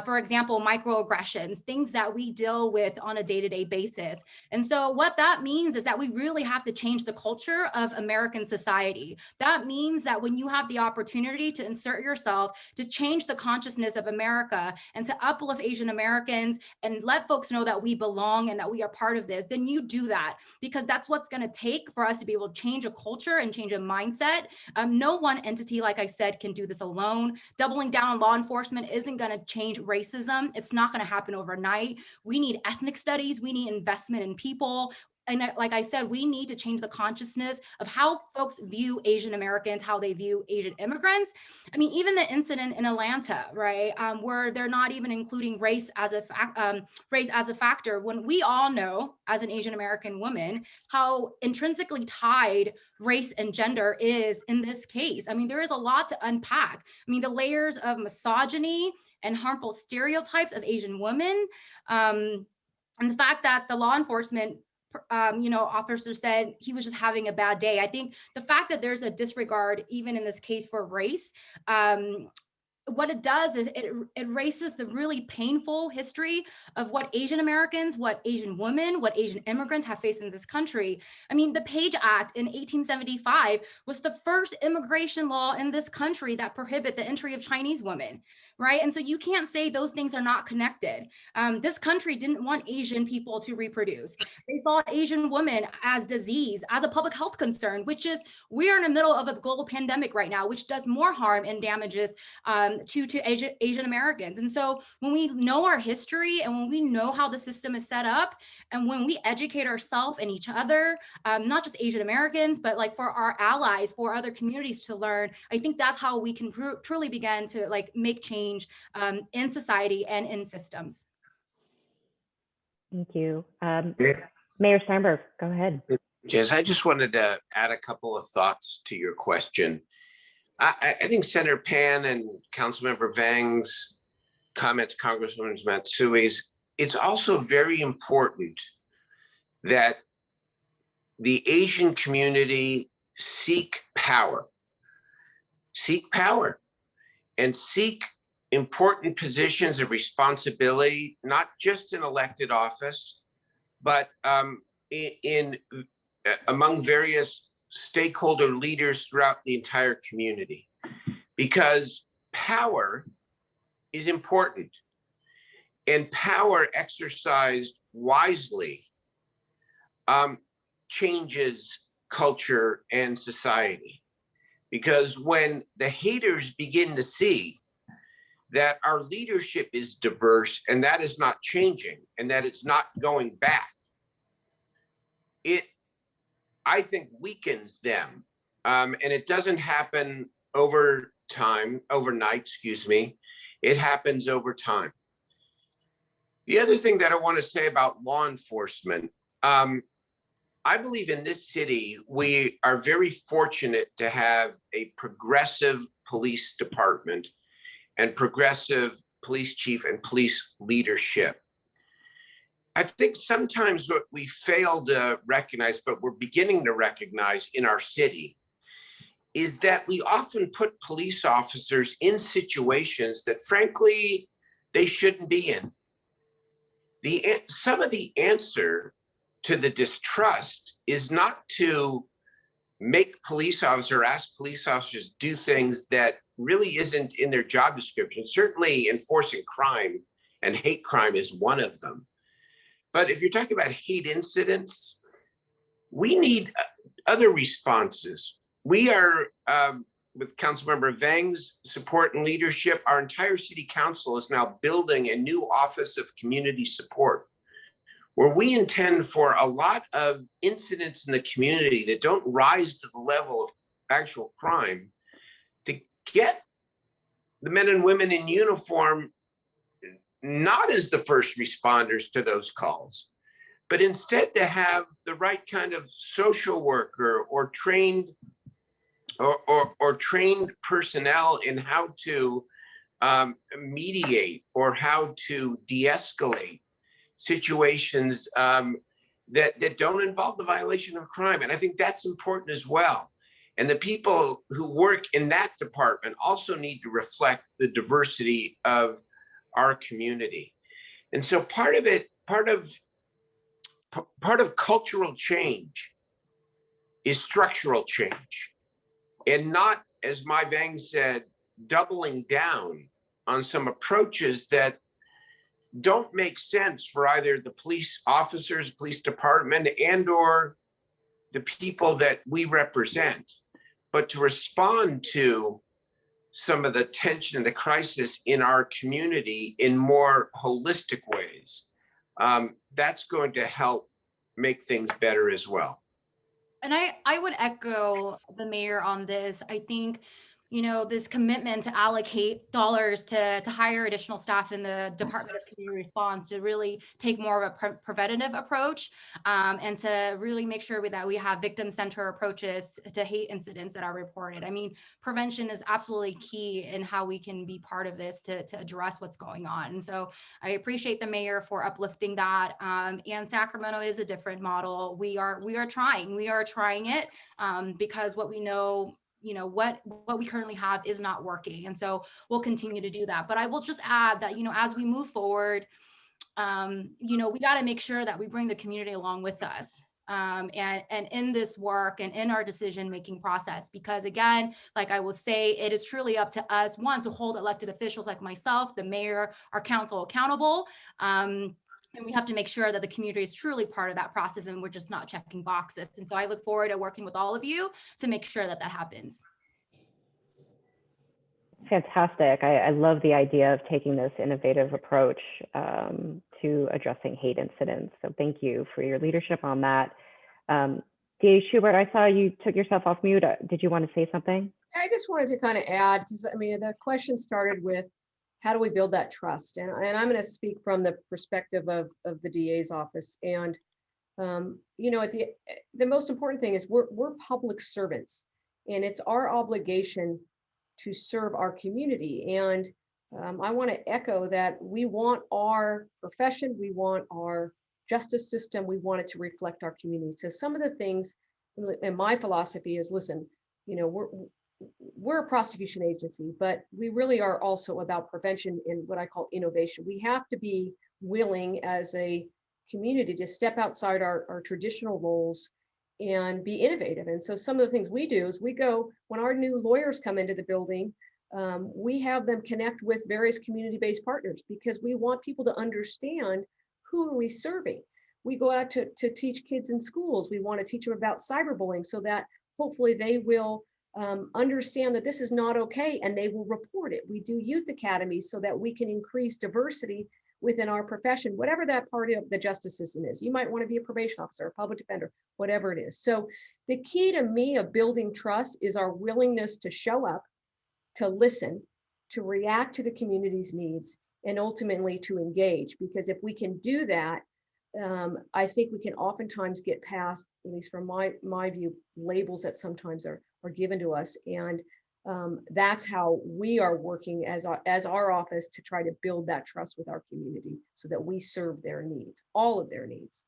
For example, microaggressions, things that we deal with on a day-to-day basis. And so what that means is that we really have to change the culture of American society. That means that when you have the opportunity to insert yourself, to change the consciousness of America and to uplift Asian Americans and let folks know that we belong and that we are part of this, then you do that, because that's what's going to take for us to be able to change a culture and change a mindset. No one entity, like I said, can do this alone. Doubling down on law enforcement isn't going to change racism. It's not going to happen overnight. We need ethnic studies. We need investment in people. And like I said, we need to change the consciousness of how folks view Asian Americans, how they view Asian immigrants. I mean, even the incident in Atlanta, right, where they're not even including race as a factor, when we all know, as an Asian American woman, how intrinsically tied race and gender is in this case. I mean, there is a lot to unpack. I mean, the layers of misogyny and harmful stereotypes of Asian women, and the fact that the law enforcement officer said he was just having a bad day. I think the fact that there's a disregard, even in this case, for race, what it does is it erases the really painful history of what Asian Americans, what Asian women, what Asian immigrants have faced in this country. I mean, the Page Act in 1875 was the first immigration law in this country that prohibit the entry of Chinese women, right? And so you can't say those things are not connected. This country didn't want Asian people to reproduce. They saw Asian women as disease, as a public health concern, which is, we are in the middle of a global pandemic right now, which does more harm and damages to Asian Americans. And so when we know our history and when we know how the system is set up, and when we educate ourselves and each other, not just Asian Americans, but like for our allies, for other communities to learn, I think that's how we can truly begin to like make change in society and in systems. Thank you. Mayor Steinberg, go ahead. Jess, I just wanted to add a couple of thoughts to your question. I think Senator Pan and Councilmember Vang's comments, Congresswoman Matsui's, it's also very important that the Asian community seek power, and seek important positions of responsibility, not just in elected office, but among various stakeholder leaders throughout the entire community, because power is important, and power exercised wisely changes culture and society. Because when the haters begin to see that our leadership is diverse and that is not changing and that it's not going back, it, I think, weakens them. And it doesn't happen overnight, excuse me. It happens over time. The other thing that I want to say about law enforcement, I believe in this city, we are very fortunate to have a progressive police department and progressive police chief and police leadership. I think sometimes what we fail to recognize, but we're beginning to recognize in our city, is that we often put police officers in situations that frankly, they shouldn't be in. Some of the answer to the distrust is not to make police officer, ask police officers do things that really isn't in their job description. Certainly enforcing crime and hate crime is one of them. But if you're talking about hate incidents, we need other responses. We are, with Councilmember Vang's support and leadership, our entire city council is now building a new office of community support, where we intend for a lot of incidents in the community that don't rise to the level of actual crime to get the men and women in uniform not as the first responders to those calls, but instead to have the right kind of social worker or trained trained personnel in how to mediate or how to de-escalate situations that don't involve the violation of crime. And I think that's important as well. And the people who work in that department also need to reflect the diversity of our community. And so part of cultural change is structural change, and not, as Mai Vang said, doubling down on some approaches that don't make sense for either the police officers, police department, and or the people that we represent, but to respond to some of the tension and the crisis in our community in more holistic ways. That's going to help make things better as well. And I would echo the mayor on this. I think, you know, this commitment to allocate dollars to hire additional staff in the Department of Community Response to really take more of a preventative approach, and to really make sure that we have victim-centered approaches to hate incidents that are reported. I mean, prevention is absolutely key in how we can be part of this to address what's going on. And so I appreciate the mayor for uplifting that. And Sacramento is a different model. We are trying it, because what we know, you know, what we currently have is not working. And so we'll continue to do that. But I will just add that, you know, as we move forward, you know, we got to make sure that we bring the community along with us. And in this work and in our decision-making process, because again, like I will say, it is truly up to us, one, to hold elected officials like myself, the mayor, our council accountable. And we have to make sure that the community is truly part of that process and we're just not checking boxes. And so I look forward to working with all of you to make sure that that happens. Fantastic. I love the idea of taking this innovative approach to addressing hate incidents. So thank you for your leadership on that. DA Schubert, I saw you took yourself off mute. Did you want to say something? I just wanted to kind of add, because I mean, the question started with, how do we build that trust? And I'm going to speak from the perspective of the DA's office. And, you know, the most important thing is we're public servants, and it's our obligation to serve our community. And I want to echo that we want our profession, we want our justice system, we want it to reflect our community. So some of the things, and my philosophy is, listen, you know, we're a prosecution agency, but we really are also about prevention and what I call innovation. We have to be willing as a community to step outside our traditional roles and be innovative. And so some of the things we do is we go, when our new lawyers come into the building, we have them connect with various community-based partners, because we want people to understand, who are we serving? We go out to teach kids in schools. We want to teach them about cyberbullying so that hopefully they will understand that this is not okay and they will report it. We do youth academies so that we can increase diversity within our profession, whatever that part of the justice system is. You might want to be a probation officer, a public defender, whatever it is. So the key to me of building trust is our willingness to show up, to listen, to react to the community's needs, and ultimately to engage. Because if we can do that, I think we can oftentimes get past, at least from my view, labels that sometimes are given to us. And that's how we are working as our office to try to build that trust with our community so that we serve their needs, all of their needs.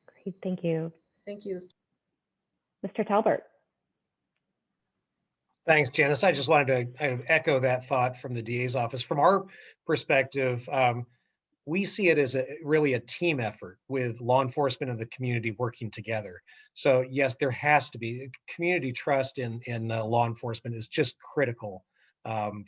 Great, thank you. Thank you. Mr. Talbert. Thanks, Janice. I just wanted to kind of echo that thought from the DA's office. From our perspective, we see it as really a team effort with law enforcement and the community working together. So yes, there has to be community trust in law enforcement is just critical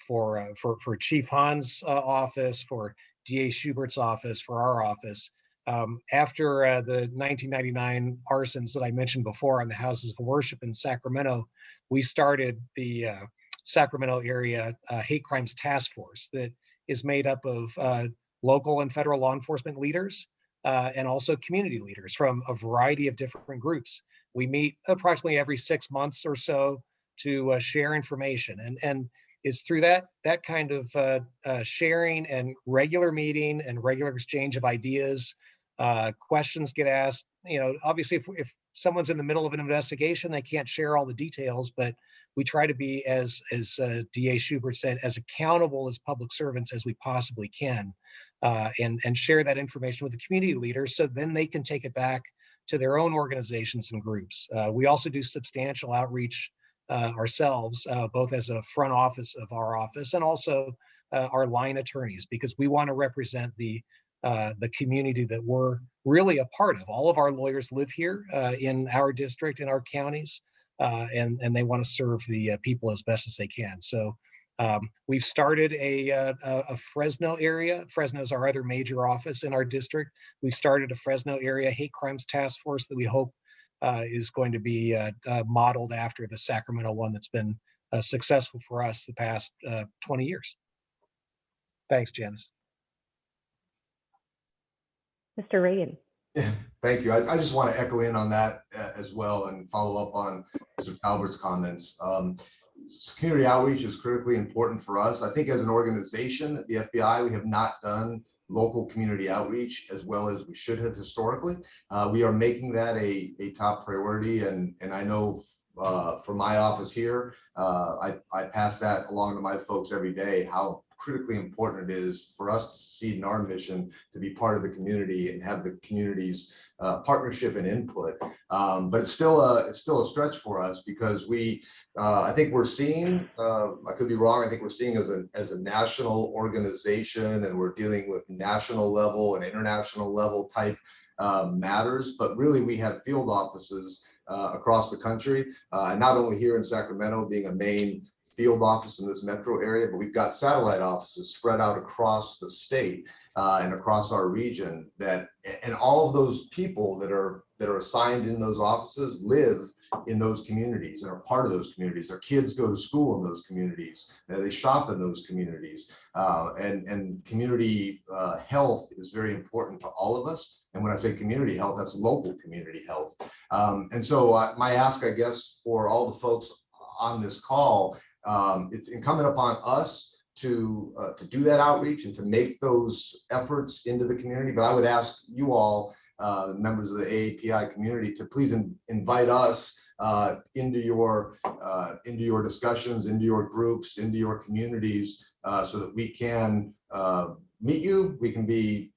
for Chief Hahn's office, for DA Schubert's office, for our office. After the 1999 arsons that I mentioned before on the houses of worship in Sacramento, we started the Sacramento area hate crimes task force that is made up of local and federal law enforcement leaders and also community leaders from a variety of different groups. We meet approximately every 6 months or so to share information, and it's through that kind of sharing and regular meeting and regular exchange of ideas. Questions get asked. You know, obviously, if someone's in the middle of an investigation, they can't share all the details, but we try to be, as DA Schubert said, as accountable as public servants as we possibly can, and share that information with the community leaders so then they can take it back to their own organizations and groups. We also do substantial outreach ourselves, both as a front office of our office and also our line attorneys, because we want to represent the community that we're really a part of. All of our lawyers live here in our district, in our counties, and they want to serve the people as best as they can. So we've started a Fresno area. Fresno is our other major office in our district. We've started a Fresno area hate crimes task force that we hope is going to be modeled after the Sacramento one that's been successful for us the past 20 years. Thanks, Janice. Mr. Reagan. Yeah, thank you. I just want to echo in on that as well and follow up on Mr. Talbert's comments. Community outreach is critically important for us. I think as an organization at the FBI, we have not done local community outreach as well as we should have historically. We are making that a top priority, and I know for my office here, I pass that along to my folks every day, how critically important it is for us to succeed in our mission to be part of the community and have the community's partnership and input. But it's still a stretch for us because I think we're seeing, I could be wrong, I think we're seeing as a national organization, and we're dealing with national level and international level type matters, but really we have field offices across the country, and not only here in Sacramento being a main field office in this metro area, but we've got satellite offices spread out across the state and across our region, and all of those people that are assigned in those offices live in those communities and are part of those communities. Their kids go to school in those communities, they shop in those communities, and community health is very important to all of us. And when I say community health, that's local community health. And so my ask, I guess, for all the folks on this call, it's incumbent upon us to do that outreach and to make those efforts into the community. But I would ask you all, members of the AAPI community, to please invite us into your discussions, into your groups, into your communities, so that we can meet you. We can be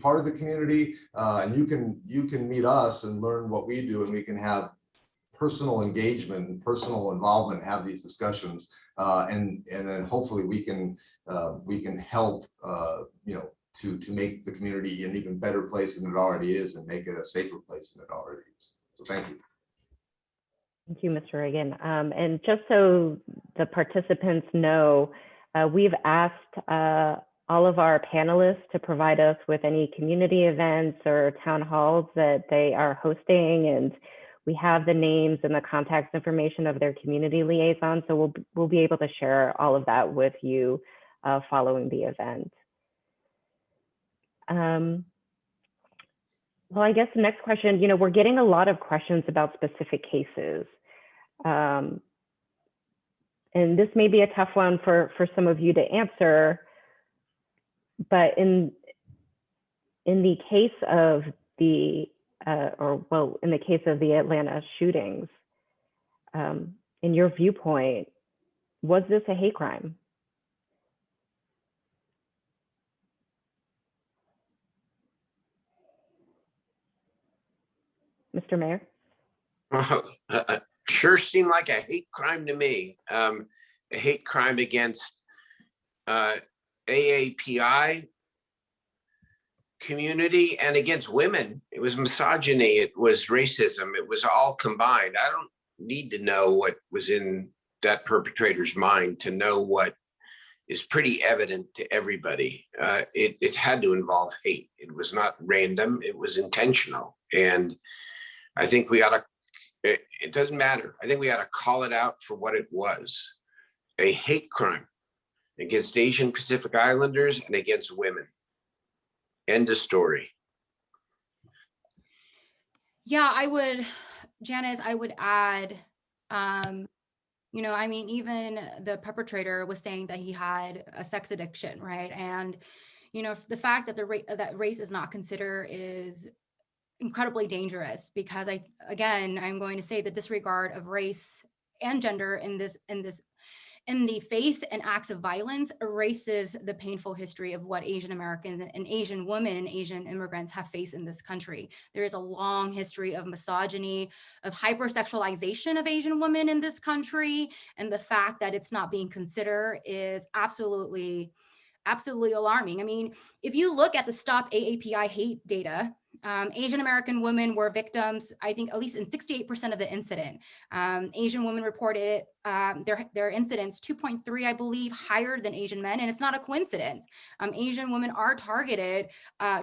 part of the community, and you can meet us and learn what we do, and we can have personal engagement and personal involvement, have these discussions, and then hopefully we can help to make the community an even better place than it already is, and make it a safer place than it already is. So thank you. Thank you, Mr. Reagan. And just so the participants know, we've asked all of our panelists to provide us with any community events or town halls that they are hosting, and we have the names and the contact information of their community liaison, so we'll be able to share all of that with you following the event. Well, I guess the next question, we're getting a lot of questions about specific cases. And this may be a tough one for some of you to answer, but in the case of the in the case of the Atlanta shootings, in your viewpoint, was this a hate crime? Mr. Mayor? Sure seemed like a hate crime to me. A hate crime against AAPI community and against women. It was misogyny, it was racism, it was all combined. I don't need to know what was in that perpetrator's mind to know what is pretty evident to everybody. It had to involve hate. It was not random, it was intentional. And I think we ought to, it doesn't matter. I think we ought to call it out for what it was, a hate crime against Asian Pacific Islanders and against women. End of story. Yeah, Janice, I would add, you know, I mean, even the perpetrator was saying that he had a sex addiction, right? And, you know, the fact that that race is not considered is incredibly dangerous, because I'm going to say the disregard of race and gender in the face and acts of violence erases the painful history of what Asian Americans and Asian women and Asian immigrants have faced in this country. There is a long history of misogyny, of hypersexualization of Asian women in this country. And the fact that it's not being considered is absolutely alarming. I mean, if you look at the Stop AAPI hate data, Asian American women were victims, I think, at least in 68% of the incident. Asian women reported their incidents 2.3, I believe, higher than Asian men, and it's not a coincidence. Asian women are targeted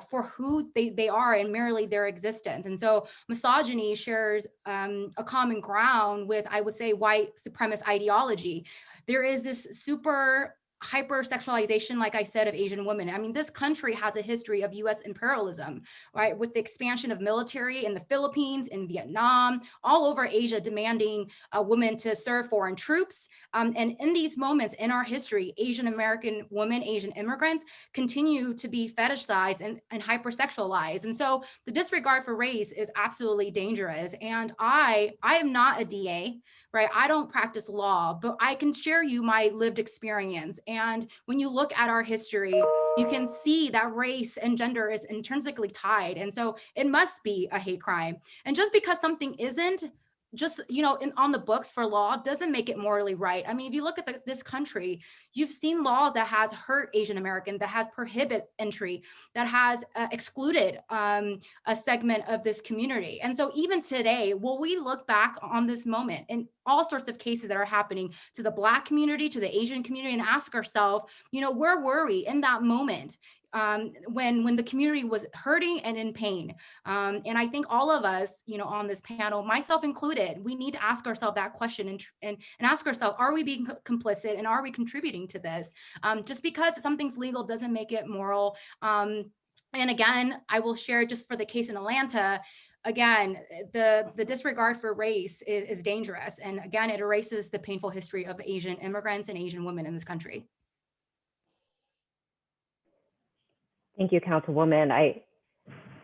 for who they are and merely their existence. And so misogyny shares a common ground with, I would say, white supremacist ideology. There is this super hypersexualization, like I said, of Asian women. I mean, this country has a history of US imperialism, right? With the expansion of military in the Philippines, in Vietnam, all over Asia, demanding women to serve foreign troops. And in these moments in our history, Asian American women, Asian immigrants continue to be fetishized and hypersexualized. And so the disregard for race is absolutely dangerous. And I am not a DA, right? I don't practice law, but I can share you my lived experience. And when you look at our history, you can see that race and gender is intrinsically tied. And so it must be a hate crime. And just because something isn't just, you know, on the books for law doesn't make it morally right. I mean, if you look at this country, you've seen laws that has hurt Asian American, that has prohibit entry, that has excluded a segment of this community. And so even today, will we look back on this moment and all sorts of cases that are happening to the Black community, to the Asian community, and ask ourselves, you know, where were we in that moment? When the community was hurting and in pain. And I think all of us, you know, on this panel, myself included, we need to ask ourselves that question and ask ourselves, are we being complicit and are we contributing to this? Just because something's legal doesn't make it moral. And again, I will share just for the case in Atlanta, again, the disregard for race is dangerous. And again, it erases the painful history of Asian immigrants and Asian women in this country. Thank you, Councilwoman.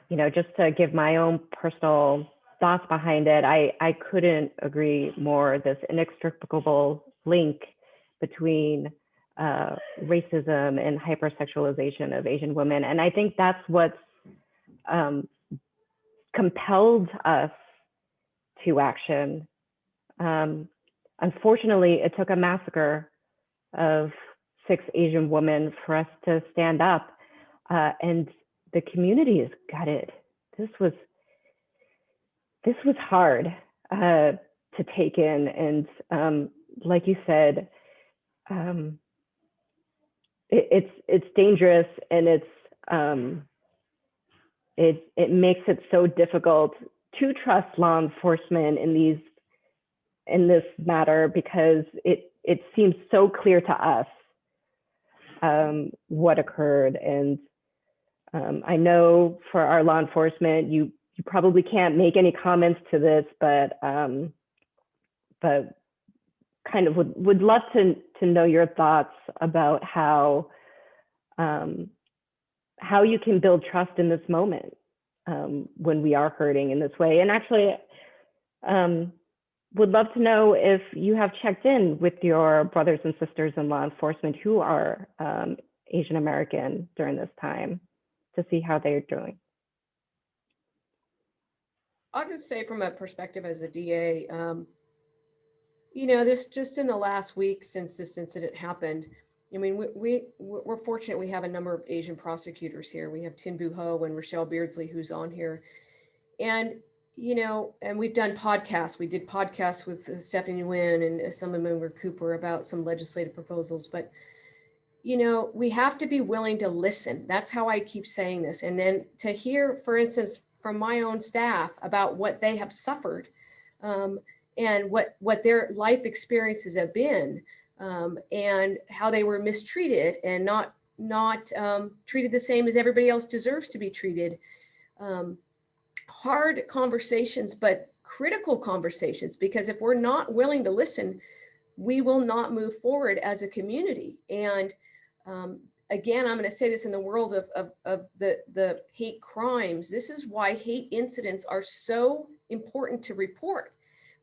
You know, just to give my own personal thoughts behind it, I couldn't agree more. This inextricable link between racism and hypersexualization of Asian women. And I think that's what's compelled us to action. Unfortunately, it took a massacre of 6 Asian women for us to stand up. And the community is gutted. This was hard to take in, and like you said, it's dangerous, and it makes it so difficult to trust law enforcement in this matter, because it seems so clear to us what occurred. And I know for our law enforcement, you probably can't make any comments to this, but kind of would love to know your thoughts about how you can build trust in this moment when we are hurting in this way. And actually, would love to know if you have checked in with your brothers and sisters in law enforcement who are Asian American during this time, to see how they're doing. I'll just say from a perspective as a DA, you know, this just in the last week since this incident happened, I mean, we're fortunate we have a number of Asian prosecutors here. We have Tin Vu Ho and Rochelle Beardsley, who's on here. And, you know, and we've done podcasts. We did podcasts with Stephanie Nguyen and Assemblymember Cooper about some legislative proposals. But, you know, we have to be willing to listen. That's how I keep saying this. And then to hear, for instance, from my own staff about what they have suffered and what their life experiences have been. And how they were mistreated and not treated the same as everybody else deserves to be treated. Hard conversations, but critical conversations, because if we're not willing to listen, we will not move forward as a community. And again, I'm going to say this in the world of the hate crimes. This is why hate incidents are so important to report,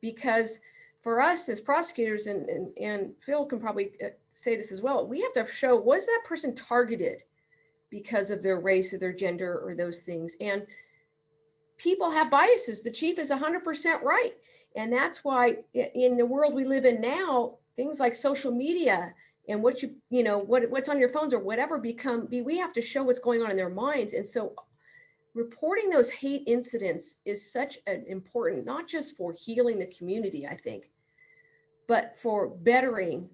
because for us as prosecutors, and Phil can probably say this as well, we have to show, was that person targeted because of their race or their gender or those things? And people have biases. The chief is 100% right. And that's why in the world we live in now, things like social media and what's on your phones or whatever we have to show what's going on in their minds. And so reporting those hate incidents is such an important, not just for healing the community, I think, but for bettering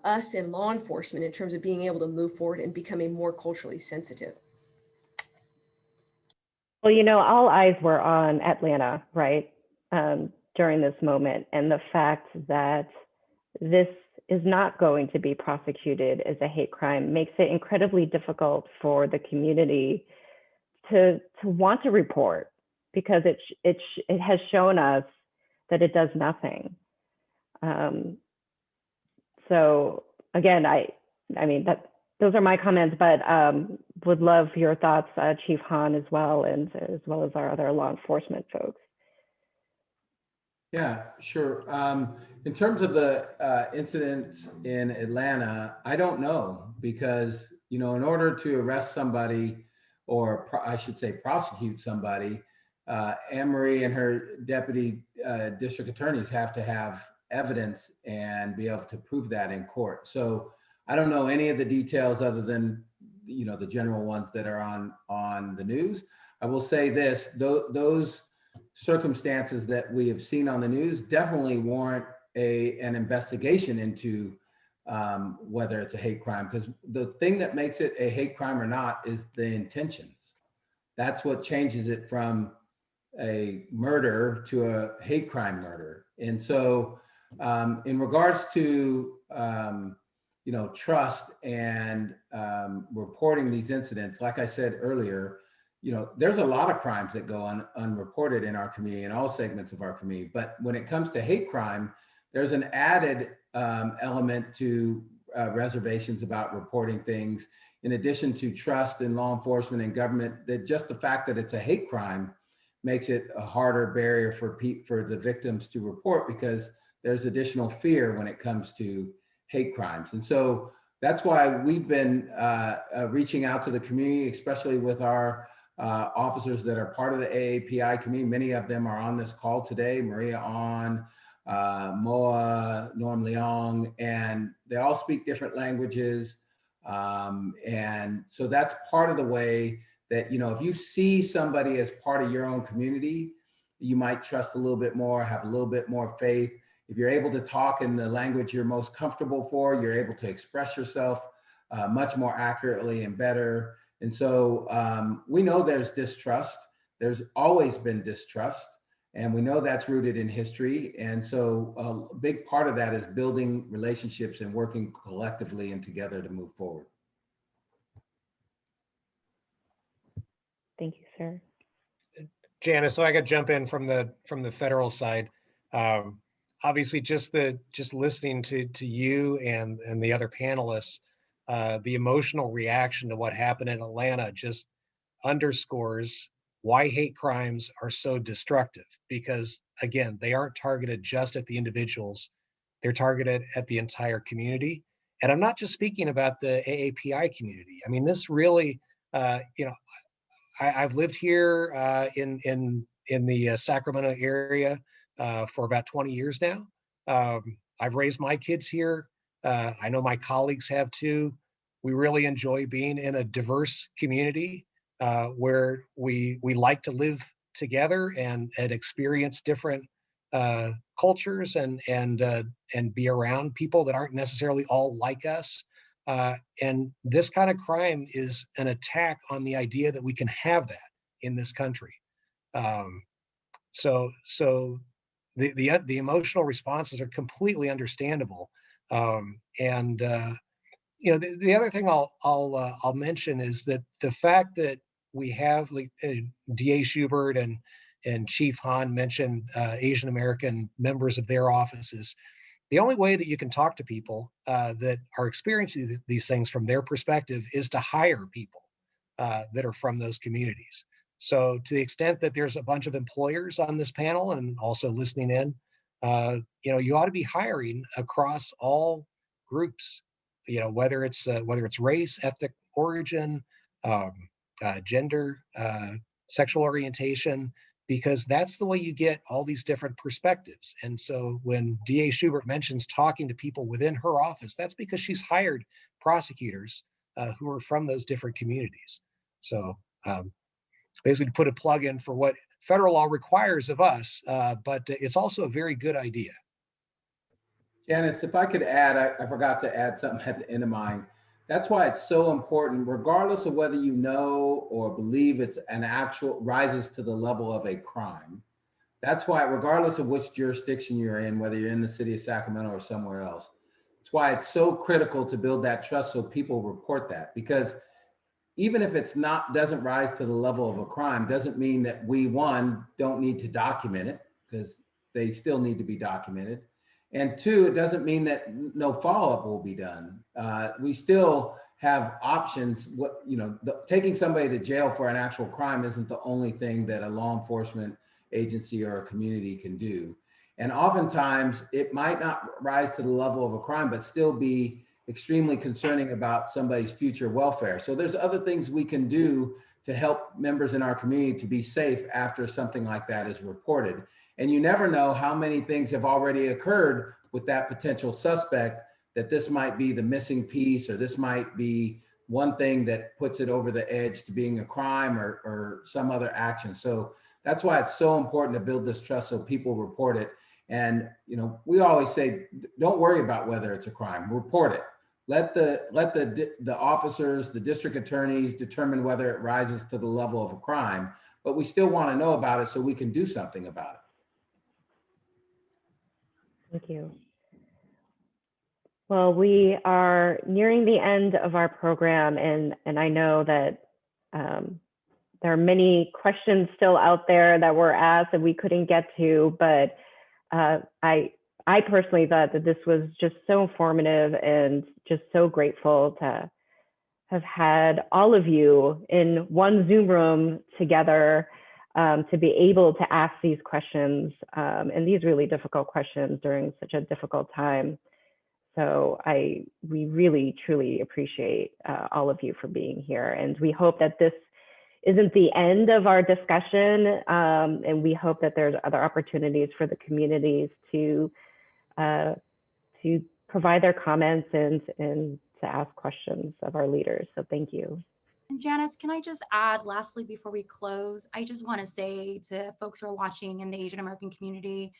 us in law enforcement in terms of being able to move forward and becoming more culturally sensitive. Well, you know, all eyes were on Atlanta, right, during this moment. And the fact that this is not going to be prosecuted as a hate crime makes it incredibly difficult for the community to want to report, because it has shown us that it does nothing. So again, I mean, those are my comments, but would love your thoughts, Chief Hahn, as well as our other law enforcement folks. Yeah, sure. In terms of the incidents in Atlanta, I don't know, because, you know, in order to arrest somebody, or I should say prosecute somebody, Anne Marie and her deputy district attorneys have to have evidence and be able to prove that in court. So I don't know any of the details other than, you know, the general ones that are on the news. I will say this, those circumstances that we have seen on the news definitely warrant an investigation into whether it's a hate crime, because the thing that makes it a hate crime or not is the intentions. That's what changes it from a murder to a hate crime murder. And so in regards to you know, trust and reporting these incidents, like I said earlier, you know, there's a lot of crimes that go unreported in our community, in all segments of our community. But when it comes to hate crime, there's an added element to reservations about reporting things, in addition to trust in law enforcement and government, that just the fact that it's a hate crime makes it a harder barrier for the victims to report, because there's additional fear when it comes to hate crimes. And so that's why we've been reaching out to the community, especially with our officers that are part of the AAPI community. Many of them are on this call today, Maria On, Moa, Norm Leong, and they all speak different languages. And so that's part of the way that, you know, if you see somebody as part of your own community, you might trust a little bit more, have a little bit more faith. If you're able to talk in the language you're most comfortable for, you're able to express yourself much more accurately and better. And so we know there's distrust. There's always been distrust, and we know that's rooted in history. And so a big part of that is building relationships and working collectively and together to move forward. Thank you, sir. Janice, so I could jump in from the federal side. Obviously, just listening to you and the other panelists, the emotional reaction to what happened in Atlanta just underscores why hate crimes are so destructive. Because again, they aren't targeted just at the individuals; they're targeted at the entire community. And I'm not just speaking about the AAPI community. I mean, this really, you know, I've lived here in the Sacramento area for about 20 years now. I've raised my kids here. I know my colleagues have too. We really enjoy being in a diverse community where we like to live together and experience different cultures and be around people that aren't necessarily all like us. And this kind of crime is an attack on the idea that we can have that in this country. Um, so the emotional responses are completely understandable. And the other thing I'll mention is that the fact that we have like DA Schubert and Chief Hahn mentioned Asian American members of their offices. The only way that you can talk to people that are experiencing these things from their perspective is to hire people that are from those communities. So to the extent that there's a bunch of employers on this panel and also listening in, you ought to be hiring across all groups, whether it's race, ethnic origin, um, gender, sexual orientation, because that's the way you get all these different perspectives. And so when DA Schubert mentions talking to people within her office, that's because she's hired prosecutors who are from those different communities. So basically to put a plug in for what federal law requires of us, but it's also a very good idea. Janice, if I could add, I forgot to add something at the end of mine. That's why it's so important, regardless of whether you know or believe it's an actual rises to the level of a crime. That's why, regardless of which jurisdiction you're in, whether you're in the city of Sacramento or somewhere else, that's why it's so critical to build that trust so people report that. Because even if it's not, doesn't rise to the level of a crime, doesn't mean that we, one, don't need to document it, because they still need to be documented. And two, it doesn't mean that no follow-up will be done. We still have options. Taking somebody to jail for an actual crime isn't the only thing that a law enforcement agency or a community can do. And oftentimes it might not rise to the level of a crime, but still be extremely concerning about somebody's future welfare. So there's other things we can do to help members in our community to be safe after something like that is reported. And you never know how many things have already occurred with that potential suspect, that this might be the missing piece, or this might be one thing that puts it over the edge to being a crime or some other action. So that's why it's so important to build this trust so people report it. And we always say, don't worry about whether it's a crime, report it. Let the officers, the district attorneys determine whether it rises to the level of a crime, but we still want to know about it so we can do something about it. Thank you. Well, we are nearing the end of our program, and I know that there are many questions still out there that were asked that we couldn't get to, but I personally thought that this was just so informative and just so grateful to have had all of you in one Zoom room together to be able to ask these questions and these really difficult questions during such a difficult time. So we really, truly appreciate all of you for being here. And we hope that this isn't the end of our discussion. And we hope that there's other opportunities for the communities to provide their comments and to ask questions of our leaders. So thank you. And Janice, can I just add lastly before we close, I just want to say to folks who are watching in the Asian American community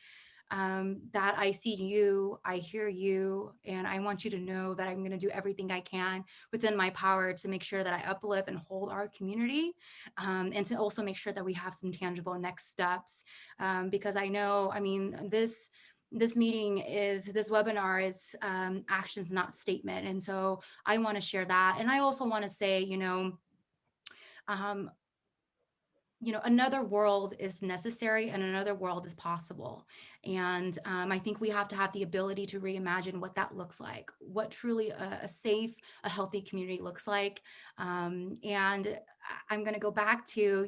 that I see you, I hear you, and I want you to know that I'm going to do everything I can within my power to make sure that I uplift and hold our community and to also make sure that we have some tangible next steps because I know, this webinar is actions, not statement. And so I want to share that. And I also want to say, another world is necessary and another world is possible. And I think we have to have the ability to reimagine what that looks like, what truly a safe, a healthy community looks like. And I'm going to go back to,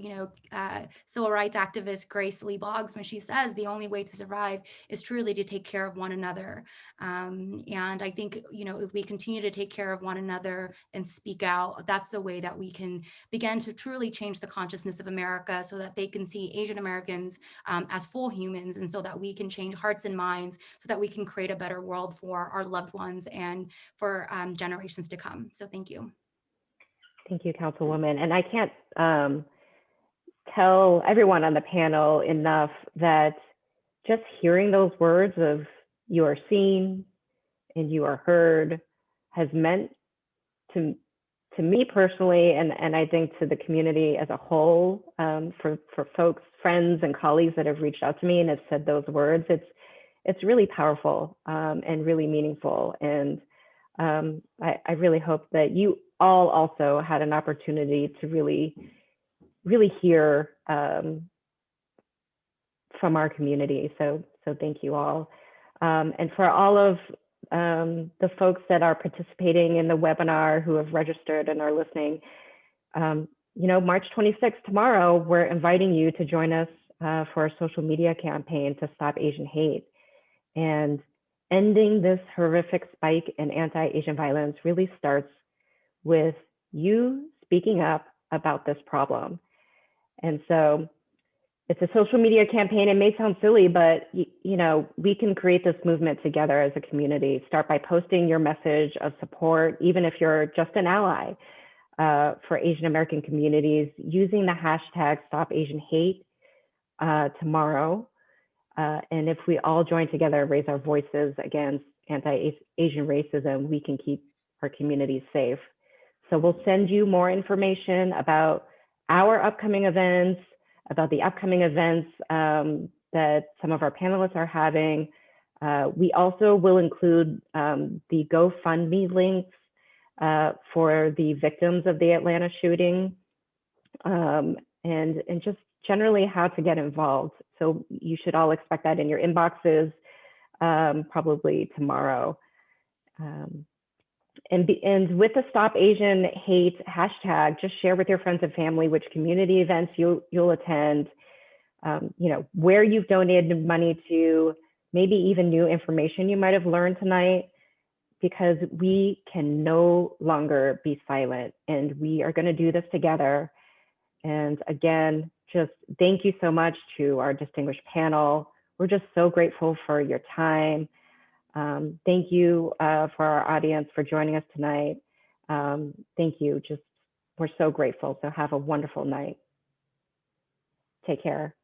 civil rights activist Grace Lee Boggs when she says the only way to survive is truly to take care of one another. And I think, if we continue to take care of one another and speak out, that's the way that we can begin to truly change the consciousness of America so that they can see Asian Americans as full humans, and so that we can change hearts and minds so that we can create a better world for our loved ones and for generations to come. So thank you. Thank you, Councilwoman. And I can't tell everyone on the panel enough that just hearing those words of "you are seen and you are heard" has meant to me personally, and I think to the community as a whole, for folks, friends and colleagues that have reached out to me and have said those words, it's really powerful and really meaningful. And I really hope that you all also had an opportunity to really hear from our community. So thank you all. And for all of the folks that are participating in the webinar who have registered and are listening, March 26th, tomorrow, we're inviting you to join us for a social media campaign to stop Asian hate. And ending this horrific spike in anti-Asian violence really starts with you speaking up about this problem. And so it's a social media campaign. It may sound silly, but we can create this movement together as a community. Start by posting your message of support, even if you're just an ally for Asian American communities, using the hashtag Stop Asian Hate tomorrow. And if we all join together and raise our voices against anti-Asian racism, we can keep our communities safe. So we'll send you more information about our upcoming events, about the upcoming events that some of our panelists are having. We also will include the GoFundMe links for the victims of the Atlanta shooting, and just generally how to get involved. So you should all expect that in your inboxes probably tomorrow. And with the Stop Asian Hate hashtag, just share with your friends and family which community events you'll attend, where you've donated money to, maybe even new information you might have learned tonight, because we can no longer be silent, and we are going to do this together. And again, just thank you so much to our distinguished panel. We're just so grateful for your time. Thank you for our audience for joining us tonight. Thank you. We're so grateful. So have a wonderful night. Take care.